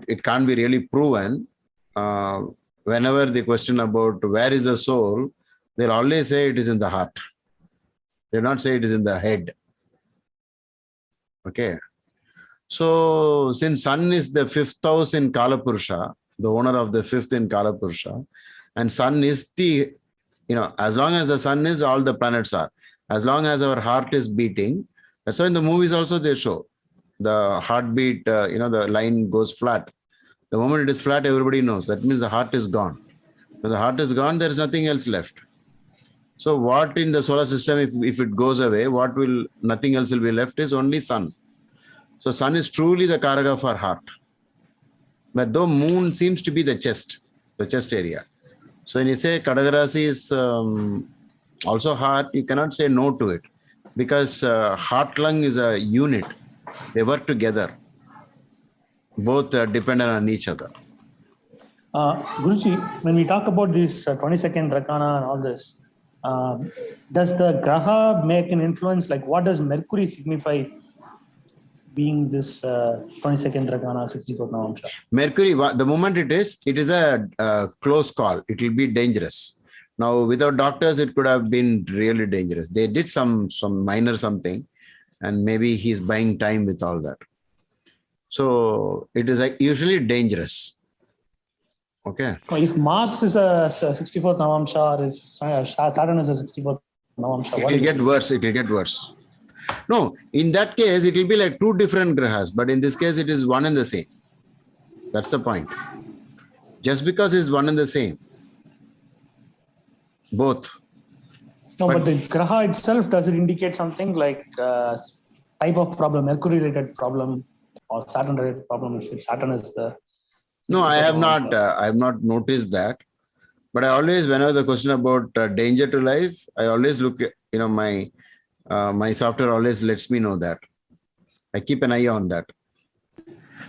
it can't be really proven, whenever they question about where is the soul, they'll always say it is in the heart. They'll not say it is in the head. Okay. So since Sun is the 5th house in Kala Purusha, the owner of the 5th in Kala Purusha, and Sun is the, as long as the Sun is, all the planets are. As long as our heart is beating, that's why in the movies also they show the heartbeat, the line goes flat. The moment it is flat, everybody knows. That means the heart is gone. When the heart is gone, there is nothing else left. So what in the solar system, if it goes away, nothing else will be left is only sun. So sun is truly the karaka for heart. But though moon seems to be the chest area. So when you say Kadagarasi is also heart, you cannot say no to it, because heart lung is a unit. They work together. Both are dependent on each other. Guruji, when we talk about this 22nd Rakana and all this, does the Graha make an influence? Like, what does Mercury signify being this 22nd Rakana, 64th Navamsha? Mercury, the moment it is a close call. It will be dangerous. Now, without doctors, it could have been really dangerous. They did some minor something, and maybe he's buying time with all that. So it is like usually dangerous. Okay. If Mars is a 64th Navamsha, or if Saturn is a 64th Navamsha, it will get worse. It will get worse. No, in that case, it will be like two different grahas, but in this case, it is one and the same. That's the point. Just because it's one and the same. Both. No, but the graha itself, does it indicate something like type of problem, Mercury-related problem or Saturn-related problem? If Saturn is the... No, I have not noticed that. But I always, whenever the question about danger to life, I always look at, my software always lets me know that. I keep an eye on that.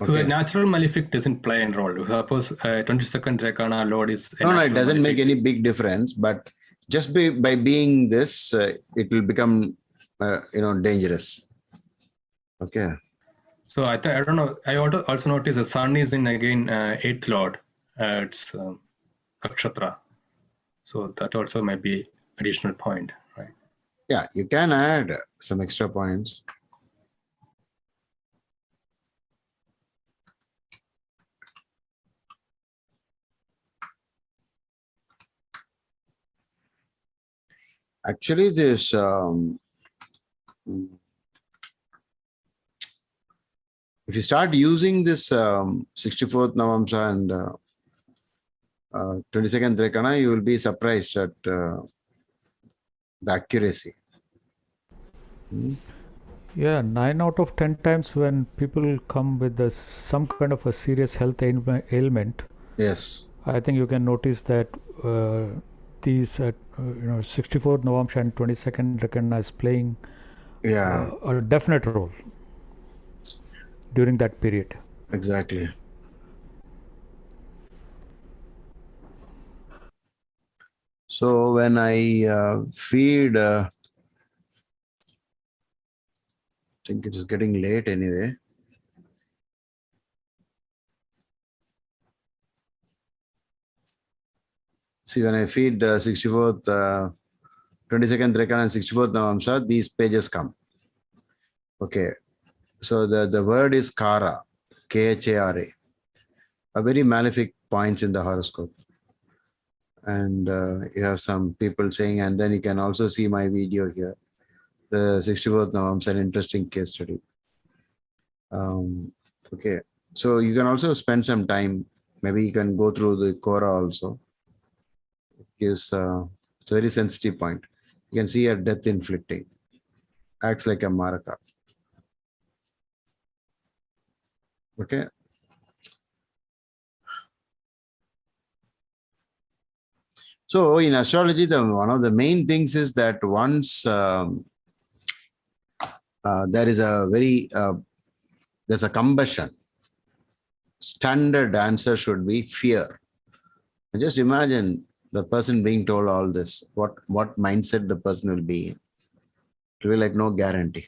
Okay. So a natural malefic doesn't play a role. Suppose 22nd Rakana load is... No, it doesn't make any big difference. But just by being this, it will become, dangerous. Okay. So I don't know. I also notice the sun is in again 8th lord. It's nakshatra. So that also might be additional point, right? Yeah, you can add some extra points. Actually, this if you start using this 64th Navamsa and 22nd Rakana, you will be surprised at the accuracy. Yeah, 9 out of 10 times when people come with some kind of a serious health ailment, yes, I think you can notice that these 64th Navamsha and 22nd Rakana is playing a definite role during that period. Exactly. So when I feed, I think it is getting late anyway. See, when I feed the 64th, 22nd Rakana and 64th Navamsa, these pages come. Okay. So the word is Kara, Khara, a very malefic points in the horoscope. And you have some people saying, and then you can also see my video here. The 64th Navamsa, an interesting case study. Okay. So you can also spend some time. Maybe you can go through the Kora also. It gives it's a very sensitive point. You can see a death inflicting. Acts like a Maraka. Okay. So in astrology, one of the main things is that once there is there's a combustion, standard answer should be fear. And just imagine the person being told all this, what mindset the person will be in. It will be like no guarantee.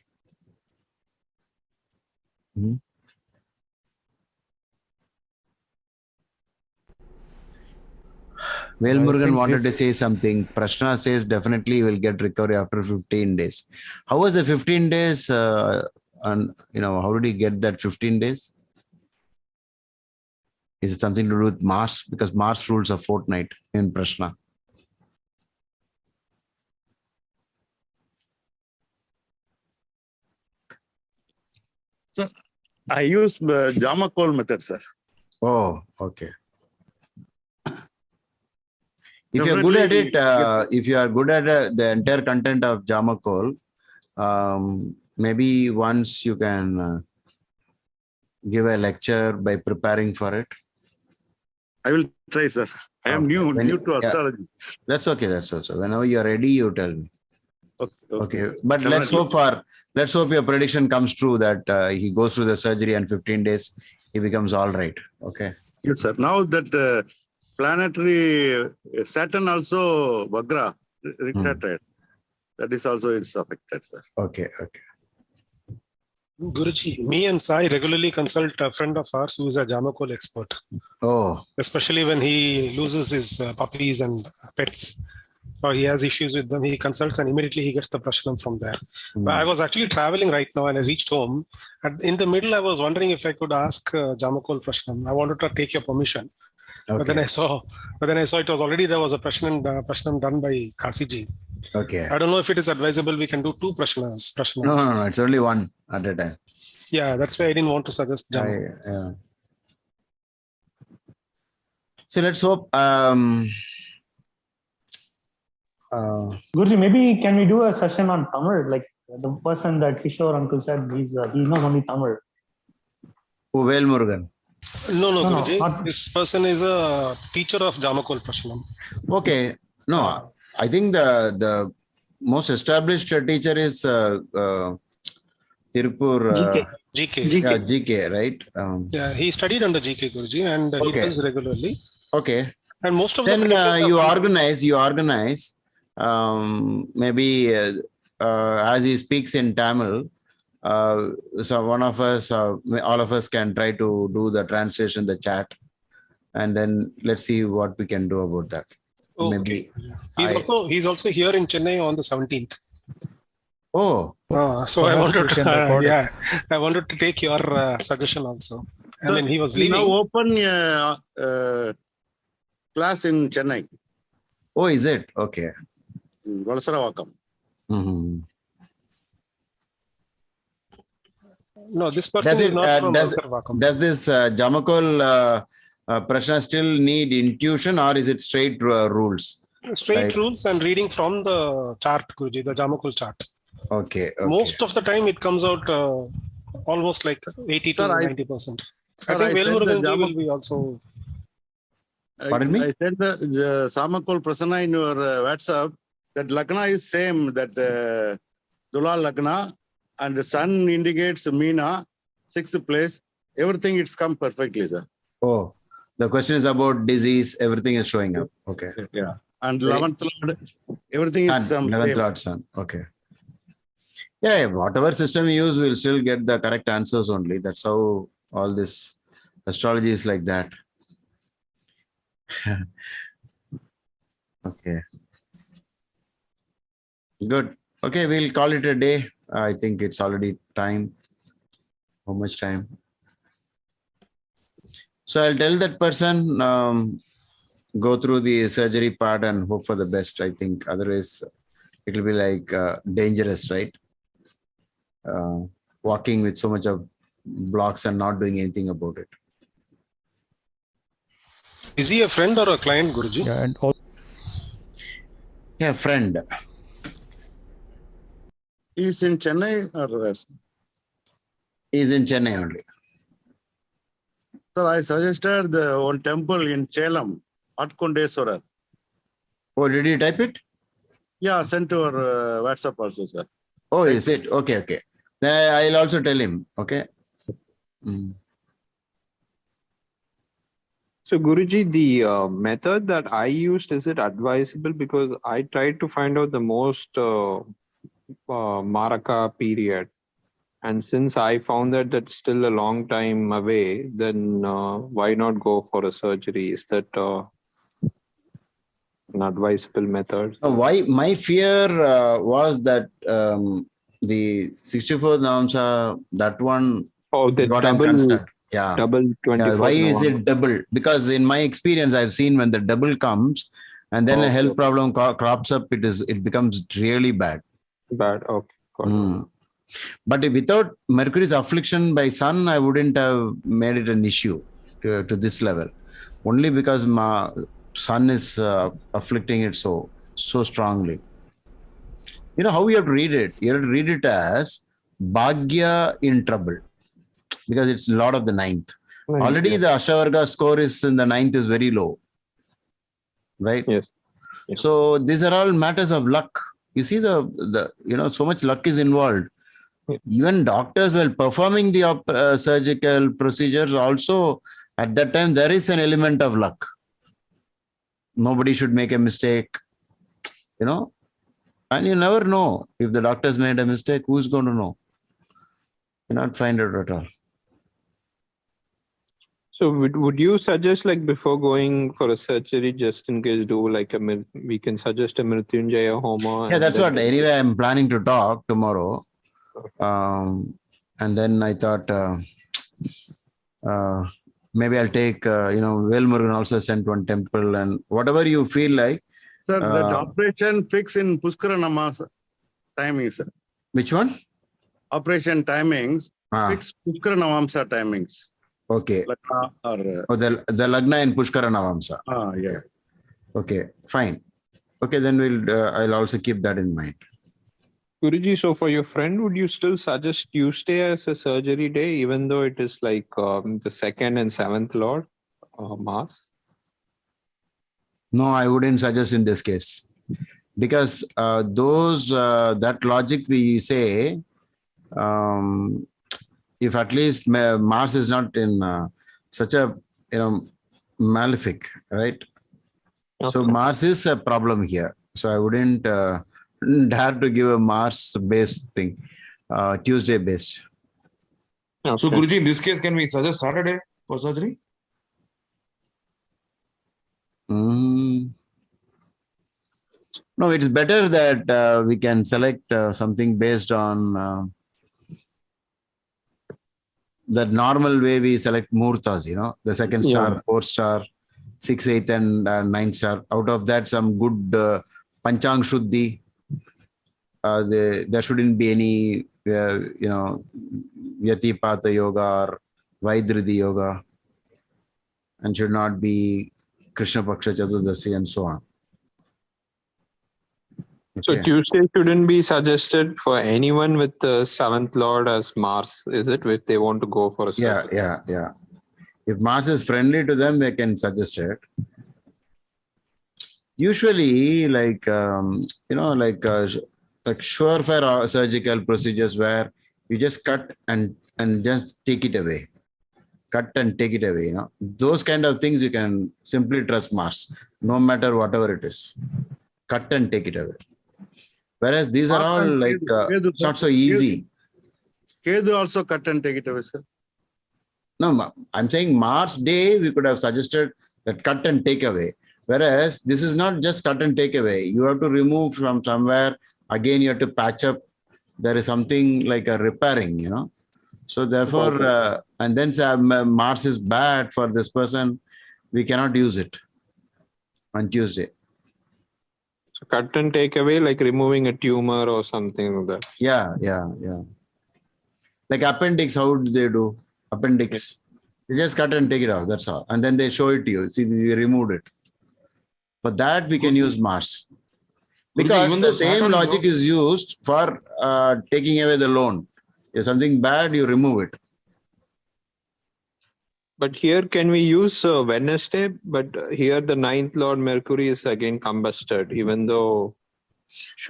Well, Murugan wanted to say something. Prashna says definitely you will get recovery after 15 days. How was the 15 days? And how did he get that 15 days? Is it something to do with Mars? Because Mars rules a fortnight in Prashna. Sir, I use the Jamakol method, sir. Oh, okay. If you're good at definitely it, if you are good at the entire content of Jamakol, maybe once you can give a lecture by preparing for it. I will try, sir. I am new to astrology. That's okay. That's also. Whenever you're ready, you tell me. Okay. But Definitely. let's hope your prediction comes true that he goes through the surgery and 15 days he becomes all right. Okay. Yes, sir. Now that planetary Saturn also Vagra retracted. That is also it's affected, sir. Okay. Guruji, me and Sai regularly consult a friend of ours who is a Jamakol expert. Oh. Especially when he loses his puppies and pets, or he has issues with them, he consults and immediately he gets the prashanam from there. But I was actually traveling right now and I reached home. And in the middle, I was wondering if I could ask Jamakol prashanam. I wanted to take your permission. Okay. But then I saw it was already there was a prashanam done by Kasiji. Okay. I don't know if it is advisable we can do two prashanams. No. It's only one at a time. Yeah, that's why I didn't want to suggest Jamakol. Yeah. So let's hope. Guruji, maybe can we do a session on Tamil? Like the person that Kishore uncle said, he knows only Tamil. Vel Murugan. No, Guruji. This person is a teacher of Jamakol Prashanam. Okay. No, I think the most established teacher is Tirupur. GK. Yeah, GK, right? Yeah, he studied under GK Guruji and he does regularly. Okay. And most of then you organize. Maybe as he speaks in Tamil, so one of us, all of us can try to do the translation in the chat, and then let's see what we can do about that. Okay. Maybe he's also here in Chennai on the 17th. Oh. So I wanted to, I wanted to take your suggestion also. I mean, he was leaving. Now open class in Chennai. Oh, is it? Okay. Valasaravakam. No, this person is not from Valasaravakam. Does this Jamakol Prashna still need intuition or is it straight rules? Straight rules and reading from the chart, Guruji, the Jamakol chart. Okay. Most of the time it comes out almost like 80 to 90%. I think Velmuruganji will be also. Pardon me? I said the Jamakol Prasana in your WhatsApp, that Lagna is same, that Dula Lagna, and the sun indicates Meena, 6th place. Everything it's come perfectly, sir. Oh, the question is about disease. Everything is showing up. Okay. Yeah. And 11th Lord, everything is 11th Lord Sun. Okay. Yeah, whatever system you use, we'll still get the correct answers only. That's how all this astrology is like that. Okay. Good. Okay, we'll call it a day. I think it's already time. How much time? So I'll tell that person, go through the surgery part and hope for the best. I think otherwise it will be like dangerous, right? Walking with so much of blocks and not doing anything about it. Is he a friend or a client, Guruji? Yeah, and friend. He's in Chennai or where? He's in Chennai only. Sir, I suggested the one temple in Chellam, Atkondeswarar. Oh, did you type it? Yeah, sent to our WhatsApp also, sir. Oh, is it? Okay. Then I'll also tell him. Okay. So Guruji, the method that I used, is it advisable? Because I tried to find out the most Maraka period. And since I found that that's still a long time away, then why not go for a surgery? Is that an advisable method? Why my fear was that the 64th Navamsa, that one got double constant. Yeah. Double 24. Why is it double? Because in my experience, I've seen when the double comes and then a health problem crops up, it becomes really bad. Okay. But without Mercury's affliction by Sun, I wouldn't have made it an issue to this level. Only because sun is afflicting it so strongly. You know how you have to read it? You have to read it as Bhagya in trouble, because it's Lord of the ninth. Already the Ashavarga score is in the ninth is very low, right? Yes. Yeah. So these are all matters of luck. You see the so much luck is involved. Yeah. Even doctors, while performing the surgical procedures, also at that time there is an element of luck. Nobody should make a mistake, and you never know if the doctors made a mistake. Who's going to know? You not find it at all. So would you suggest, like, before going for a surgery, just in case, do like we can suggest a Mrityunjaya Homa? Yeah, that's what. Anyway, I'm planning to talk tomorrow. And then I thought maybe I'll take, Velmurugan also sent one temple, and whatever you feel like. Sir, that operation fix in Pushkara Namas timings, sir. Which one? Operation timings, fix Pushkara Navamsa timings. Okay. Lagna or, the Lagna in Pushkara Navamsa. Yeah. Okay, fine. Okay, then I'll also keep that in mind. Guruji, so for your friend, would you still suggest Tuesday as a surgery day, even though it is like the 2nd and 7th Lord Mass? No, I wouldn't suggest in this case, because that logic we say, if at least Mars is not in such a malefic, right? Okay. So Mars is a problem here. So I wouldn't dare to give a Mars-based thing, Tuesday-based. Okay. So Guruji, in this case, can we suggest Saturday for surgery? No, it's better that we can select something based on the normal way we select Murtas, the 2nd star, 4th star, 6th, 8th, and 9th star. Out of that, some good Panchang Shuddhi. There shouldn't be any, Vyatipata Yoga or Vaidridi Yoga, and should not be Krishna Paksha Chaturdasi and so on. Okay. So Tuesday shouldn't be suggested for anyone with the 7th Lord as Mars, is it? If they want to go for a surgery? Yeah. If Mars is friendly to them, they can suggest it. Usually, like surefire surgical procedures where you just cut and just take it away. Cut and take it away, Those kind of things you can simply trust Mars, no matter whatever it is. Cut and take it away. Whereas these are all like, it's not so easy. Kedu also cut and take it away, sir. No, I'm saying Mars day, we could have suggested that cut and take away. Whereas this is not just cut and take away. You have to remove from somewhere. Again, you have to patch up. There is something like a repairing, So therefore, and then Mars is bad for this person. We cannot use it on Tuesday. So cut and take away, like removing a tumor or something like that. Yeah. Like appendix, how do they do? Appendix. They just cut and take it out. That's all. And then they show it to you. See, we removed it. For that, we can use Mars. Because the same logic is used for taking away the loan. If something bad, you remove it. But here, can we use Wednesday? But here, the 9th Lord Mercury is again combusted, even though.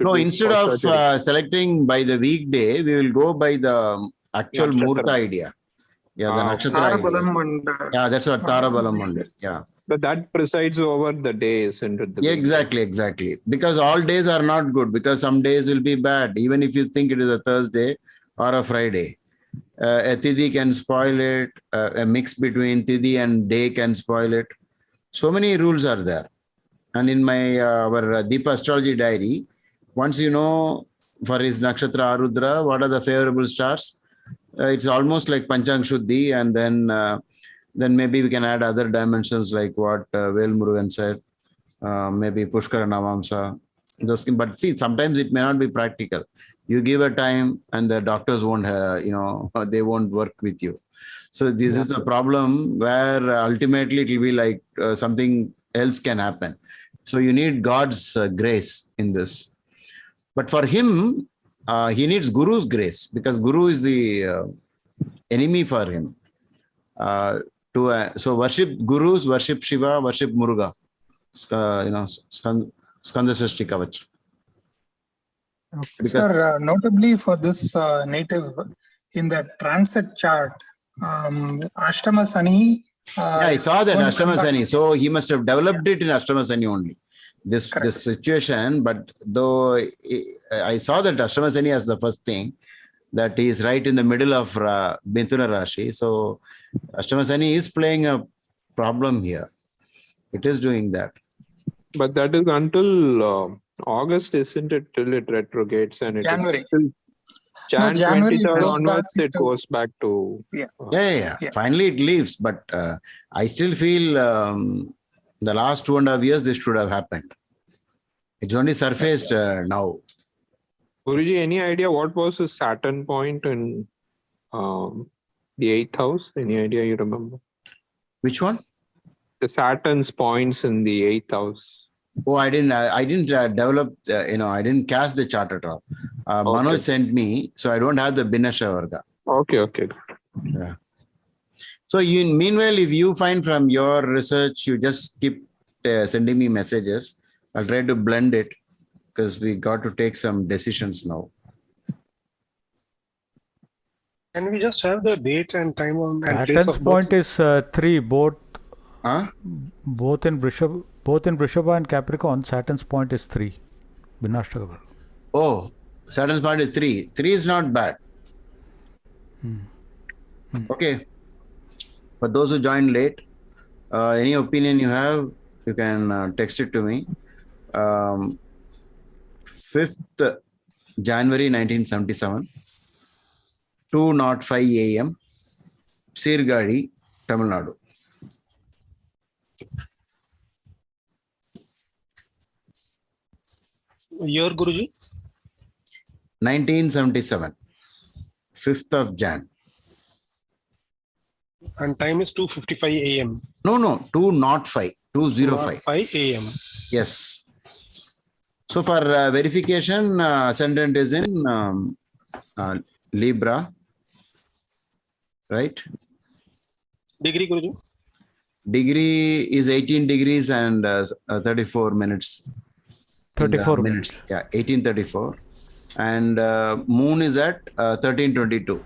No, instead of selecting by the weekday, we will go by the actual Murta idea. Yeah, the Nakshatra idea. Yeah, that's what Tarabalam only. Yeah. But that presides over the days. Exactly. Because all days are not good, because some days will be bad, even if you think it is a Thursday or a Friday. A Tidhi can spoil it. A mix between Tidhi and day can spoil it. So many rules are there. And in my our Deepa astrology diary, once you know for his Nakshatra Arudra, what are the favorable stars? It's almost like Panchang Shuddhi, and then maybe we can add other dimensions like what Velmurugan said, maybe Pushkara Navamsa. But see, sometimes it may not be practical. You give a time and the doctors won't, they won't work with you. So this is a problem where ultimately it will be like something else can happen. So you need God's grace in this. But for him, he needs Guru's grace, because Guru is the enemy for him. So worship Gurus, worship Shiva, worship Muruga. Skanda Sashti Kavach. Sir, notably for this native, in the transit chart, Ashtama Sani. Yeah, I saw that Ashtama Sani. So he must have developed it in Ashtama Sani only. This situation, but though I saw that Ashtama Sani as the first thing, that he is right in the middle of Mithuna Rashi. So Ashtama Sani is playing a problem here. It is doing that. But that is until August, isn't it? Till it retrogrades and it January. is till January 23rd onwards, it goes back to. Yeah. Finally, it leaves. But I still feel the last 2.5 years this should have happened. It's only surfaced now. Guruji, any idea what was the Saturn point in the 8th house? Any idea you remember? Which one? The Saturn's points in the 8th house. Oh, I didn't develop, I didn't cast the chart at all. Manoj sent me, so I don't have the Binasha Varga. Okay. Yeah. So meanwhile, if you find from your research, you just keep sending me messages. I'll try to blend it, because we got to take some decisions now. Can we just have the date and time on and place Saturn's of point birth? is 3, both in Vrishabha and Capricorn. Saturn's point is 3. Binashtaka. Oh, Saturn's point is 3. 3 is not bad. Okay. For those who joined late, any opinion you have, you can text it to me. 5th January 1977, 2:05 a.m. Sirgadi, Tamil Nadu. Year, Guruji? 1977, 5th of Jan. And time is 2:55 a.m. No, 2:05, 2:05. 5 a.m. Yes. So for verification, ascendant is in Libra, right? Degree, Guruji? Degree is 18 degrees and 34 minutes. 34 minutes. Yeah, 1834. And moon is at 1322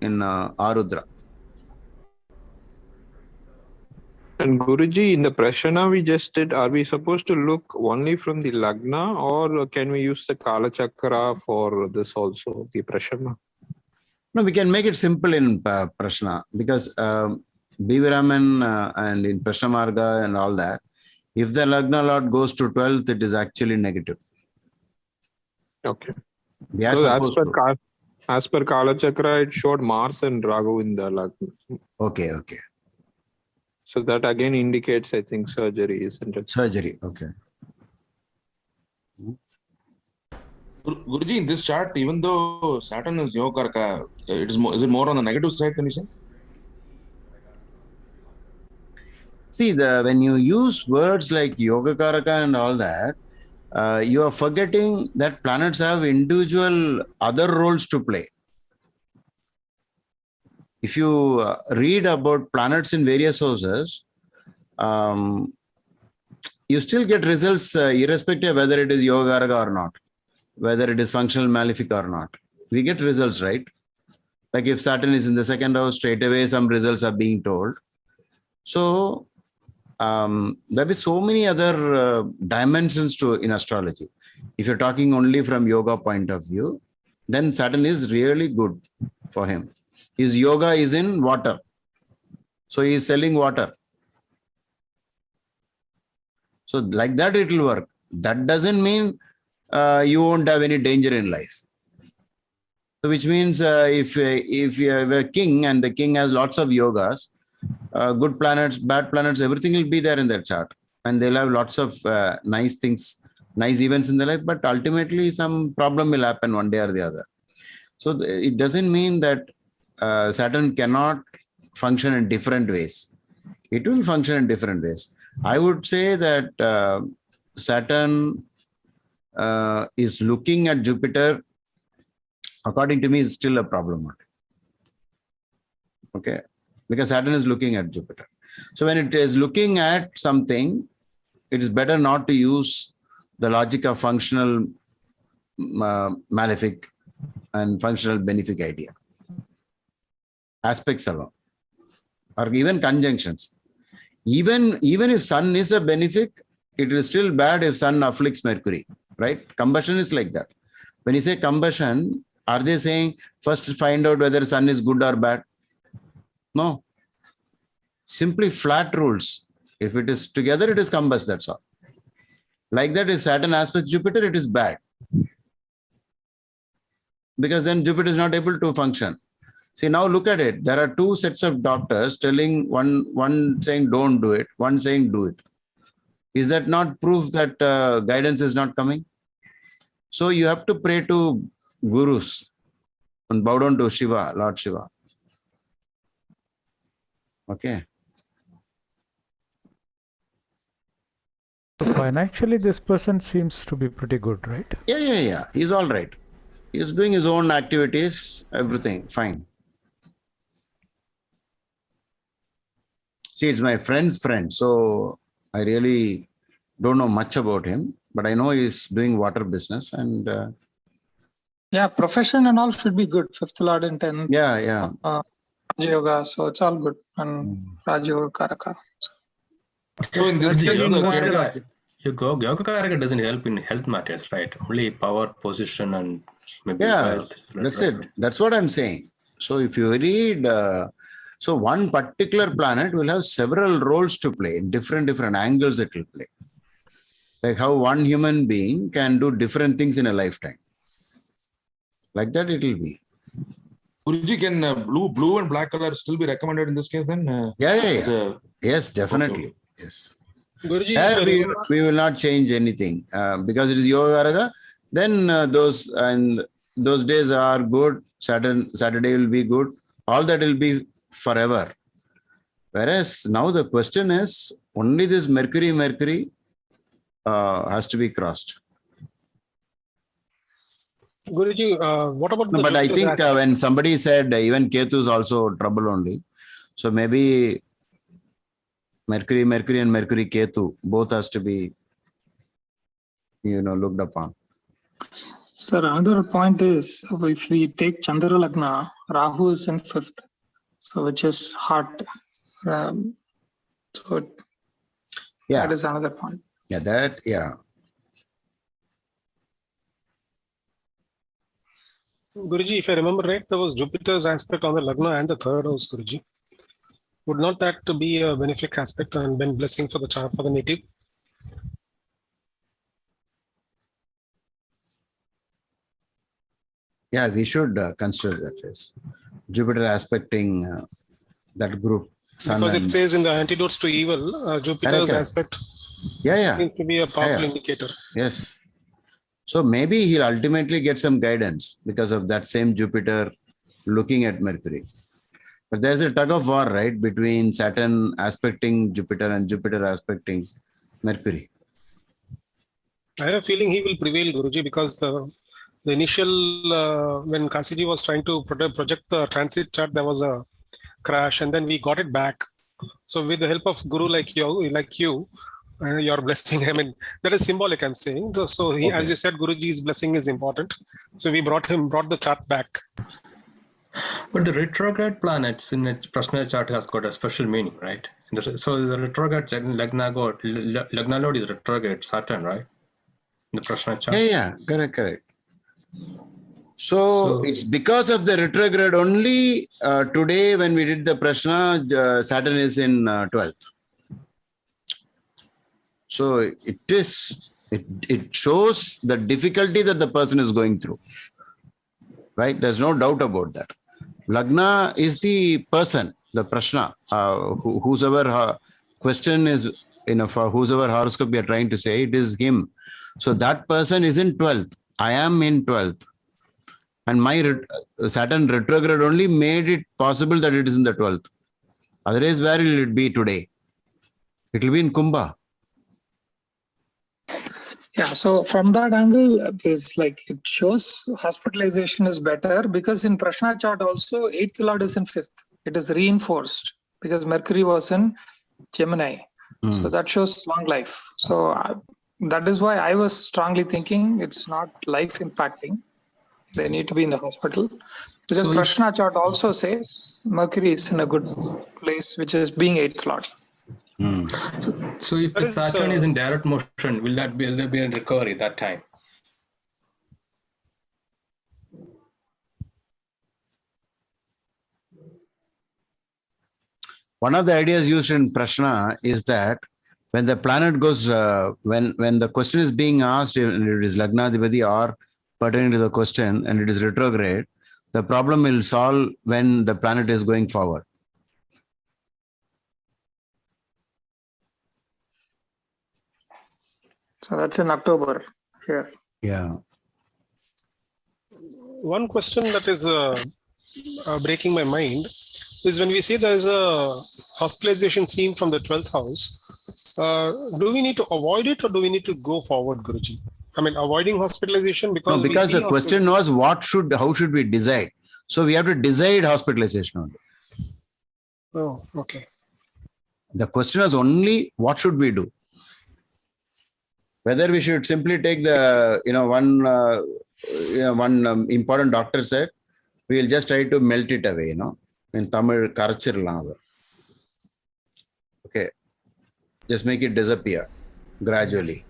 in Arudra. And Guruji, in the Prashana we just did, are we supposed to look only from the Lagna, or can we use the Kala Chakra for this also, the Prashana? No, we can make it simple in Prashna, because Biviraman and in Prashna Marga and all that, if the Lagna Lord goes to 12th, it is actually negative. Okay. We are So supposed as per Kala Chakra, it showed Mars and Rahu in the Lagna. Okay. So that again indicates, I think, surgery, isn't it? Surgery, okay. Guruji, in this chart, even though Saturn is Yoga, is it more on the negative side, can you say? See, when you use words like Yogakaraka and all that, you are forgetting that planets have individual other roles to play. If you read about planets in various sources, you still get results irrespective of whether it is Yogakaraka or not, whether it is functional malefic or not. We get results, right? Like if Saturn is in the second house, straight away some results are being told. So there be so many other dimensions in astrology. If you're talking only from yoga point of view, then Saturn is really good for him. His yoga is in water. So he is selling water. So like that it will work. That doesn't mean you won't have any danger in life. So which means if you have a king and the king has lots of yogas, good planets, bad planets, everything will be there in their chart. And they'll have lots of nice things, nice events in their life, but ultimately some problem will happen one day or the other. So it doesn't mean that Saturn cannot function in different ways. It will function in different ways. I would say that Saturn is looking at Jupiter, according to me, is still a problem. Okay, because Saturn is looking at Jupiter. So when it is looking at something, it is better not to use the logic of functional malefic and functional benefic idea. Aspects alone, or even conjunctions. Even if Sun is a benefic, it is still bad if Sun afflicts Mercury, right? Combustion is like that. When you say combustion, are they saying first find out whether Sun is good or bad? No. Simply flat rules. If it is together, it is combust, that's all. Like that, if Saturn aspects Jupiter, it is bad. Because then Jupiter is not able to function. See, now look at it. There are two sets of doctors telling one saying don't do it, one saying do it. Is that not proof that guidance is not coming? So you have to pray to gurus and bow down to Shiva, Lord Shiva. Okay. So financially, this person seems to be pretty good, right? Yeah. He's all right. He's doing his own activities, everything, fine. See, it's my friend's friend, so I really don't know much about him, but I know he's doing water business and... Yeah, profession and all should be good. 5th Lord and 10th. Yeah. Raja Yoga, so it's all good. And Raja Yoga Karaka. So in this case, Yoga Karaka doesn't help in health matters, right? Only power, position, and maybe wealth. That's it. That's what I'm saying. So if you read... so one particular planet will have several roles to play, different angles it will play. Like how one human being can do different things in a lifetime. Like that it will be. Guruji, can blue and black color still be recommended in this case then? Yeah. Yes, definitely. Okay. Yes. Guruji, we will not change anything because it is Yoga Karaka. Then those days are good. Saturday will be good. All that will be forever. Whereas now the question is only this Mercury has to be crossed. Guruji, what about the... But I think when somebody said even Ketu is also trouble only. So maybe Mercury and Mercury Ketu both has to be, looked upon. Sir, another point is if we take Chandra Lagna, Rahu is in 5th. So which is heart. That is another point. Guruji, if I remember right, there was Jupiter's aspect on the Lagna and the 3rd house, Guruji. Would not that be a benefic aspect and then blessing for the chart for the native? Yeah, we should consider that as Jupiter aspecting that group. Sun because it says in the antidotes to evil, Jupiter's aspect seems to be a powerful indicator. Yes. So maybe he'll ultimately get some guidance because of that same Jupiter looking at Mercury. But there's a tug of war, right, between Saturn aspecting Jupiter and Jupiter aspecting Mercury. I have a feeling he will prevail, Guruji, because the initial, when Kasiji was trying to project the transit chart, there was a crash and then we got it back. So with the help of Guru like you, your blessing, I mean, that is symbolic, I'm saying. So he, as you said, Guruji's blessing is important. So we brought the chart back. But the retrograde planets in a Prashna chart has got a special meaning, right? So the retrograde Lagna Lord is retrograde Saturn, right? In the Prashna chart. Yeah, correct. So it's because of the retrograde only today when we did the Prashna, Saturn is in 12th. So it shows the difficulty that the person is going through, right? There's no doubt about that. Lagna is the person, the Prashna, whosoever question is, for whosoever horoscope we are trying to say, it is him. So that person is in 12th. I am in 12th. And my Saturn retrograde only made it possible that it is in the 12th. Otherwise, where will it be today? It will be in Kumbha. Yeah, so from that angle, is like it shows hospitalization is better because in Prashna chart also 8th Lord is in 5th. It is reinforced because Mercury was in Gemini. So that shows long life. So that is why I was strongly thinking it's not life impacting. They need to be in the hospital. Because So if- Prashna chart also says Mercury is in a good place, which is being 8th Lord. So if the Saturn is in direct motion, will there be a recovery that time? One of the ideas used in Prashna is that when the planet goes, when the question is being asked, and it is Lagnadhipati or pertaining to the question and it is retrograde, the problem will solve when the planet is going forward. So that's in October here. Yeah. One question that is breaking my mind is when we say there is a hospitalization seen from the 12th house, do we need to avoid it or do we need to go forward, Guruji? I mean, avoiding hospitalization because the question was how should we decide? So we have to decide hospitalization only. Oh, okay. The question was only what should we do? Whether we should simply take the, one important doctor said, we will just try to melt it away, in Tamil, karachirlam. Okay. Just make it disappear gradually.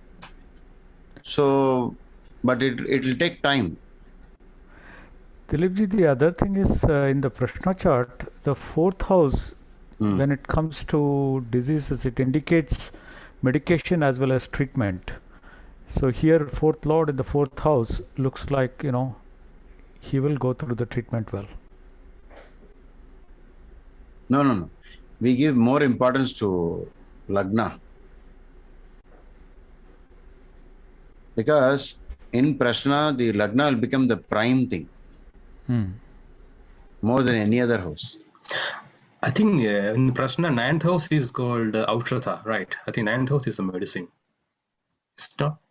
So, but it will take time. Dhilipji, the other thing is in the Prashna chart, the 4th house, when it comes to diseases, it indicates medication as well as treatment. So here 4th Lord in the 4th house looks like, he will go through the treatment well. No. We give more importance to Lagna. Because in Prashna, the Lagna will become the prime thing. More than any other house. I think in Prashna, 9th house is called Aushratha, right? I think 9th house is the medicine. Stop.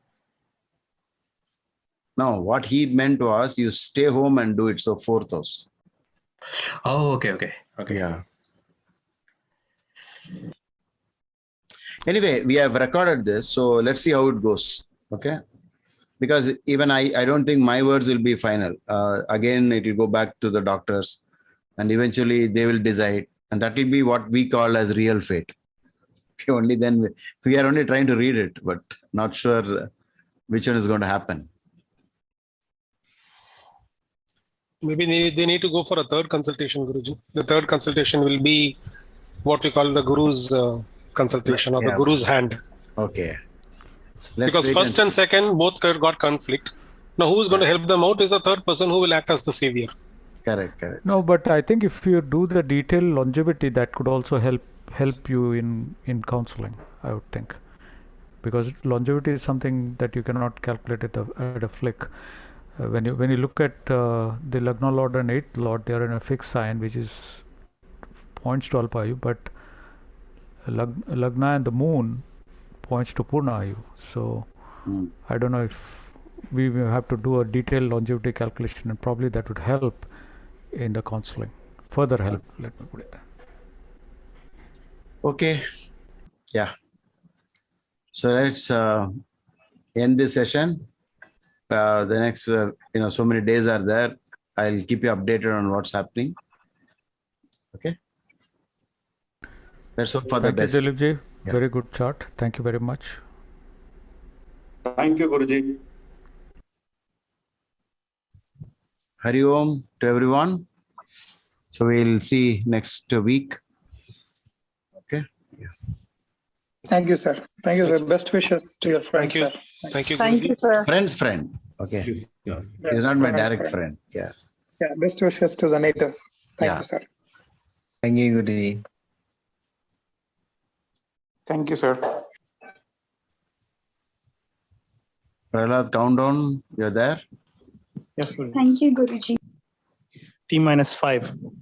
No, what he meant was you stay home and do it. So 4th house. Oh, okay. Yeah. Anyway, we have recorded this. So let's see how it goes. Okay. Because even I don't think my words will be final. Again, it will go back to the doctors and eventually they will decide. And that will be what we call as real fate. Only then we are only trying to read it, but not sure which one is going to happen. Maybe they need to go for a third consultation, Guruji. The third consultation will be what we call the Guru's consultation or the Guru's hand. Okay. Because first and second, both got conflict. Now, who is going to help them out is the third person who will act as the savior. Correct. No, but I think if you do the detailed longevity, that could also help you in counseling, I would think. Because longevity is something that you cannot calculate at a flick. When you look at the Lagna Lord and 8th Lord, they are in a fixed sign, which is points to Alpayu, but Lagna and the Moon points to Purna Ayu. So I don't know if we will have to do a detailed longevity calculation, and probably that would help in the counseling. Further help, let me put it that. Okay. Yeah. So let's end this session. The next, so many days are there. I'll keep you updated on what's happening. Okay. Let's hope for the best. Thank you, Dhilipji. Yeah. Very good chart. Thank you very much. Thank you, Guruji. Hari Om to everyone. So we'll see next week. Okay. Yeah. Thank you, sir. Thank you, sir. Best wishes to your friend. Thank you. Sir. Thank you, Thank you, sir. Friend's friend. Okay. Yeah. He's not my direct friend. Yeah. Yeah. Best wishes to the native. Thank you, sir. Thank you, Guruji. Thank you, sir. Prahlad, countdown. You're there? Yes, Guruji. Thank you, Guruji. T-5.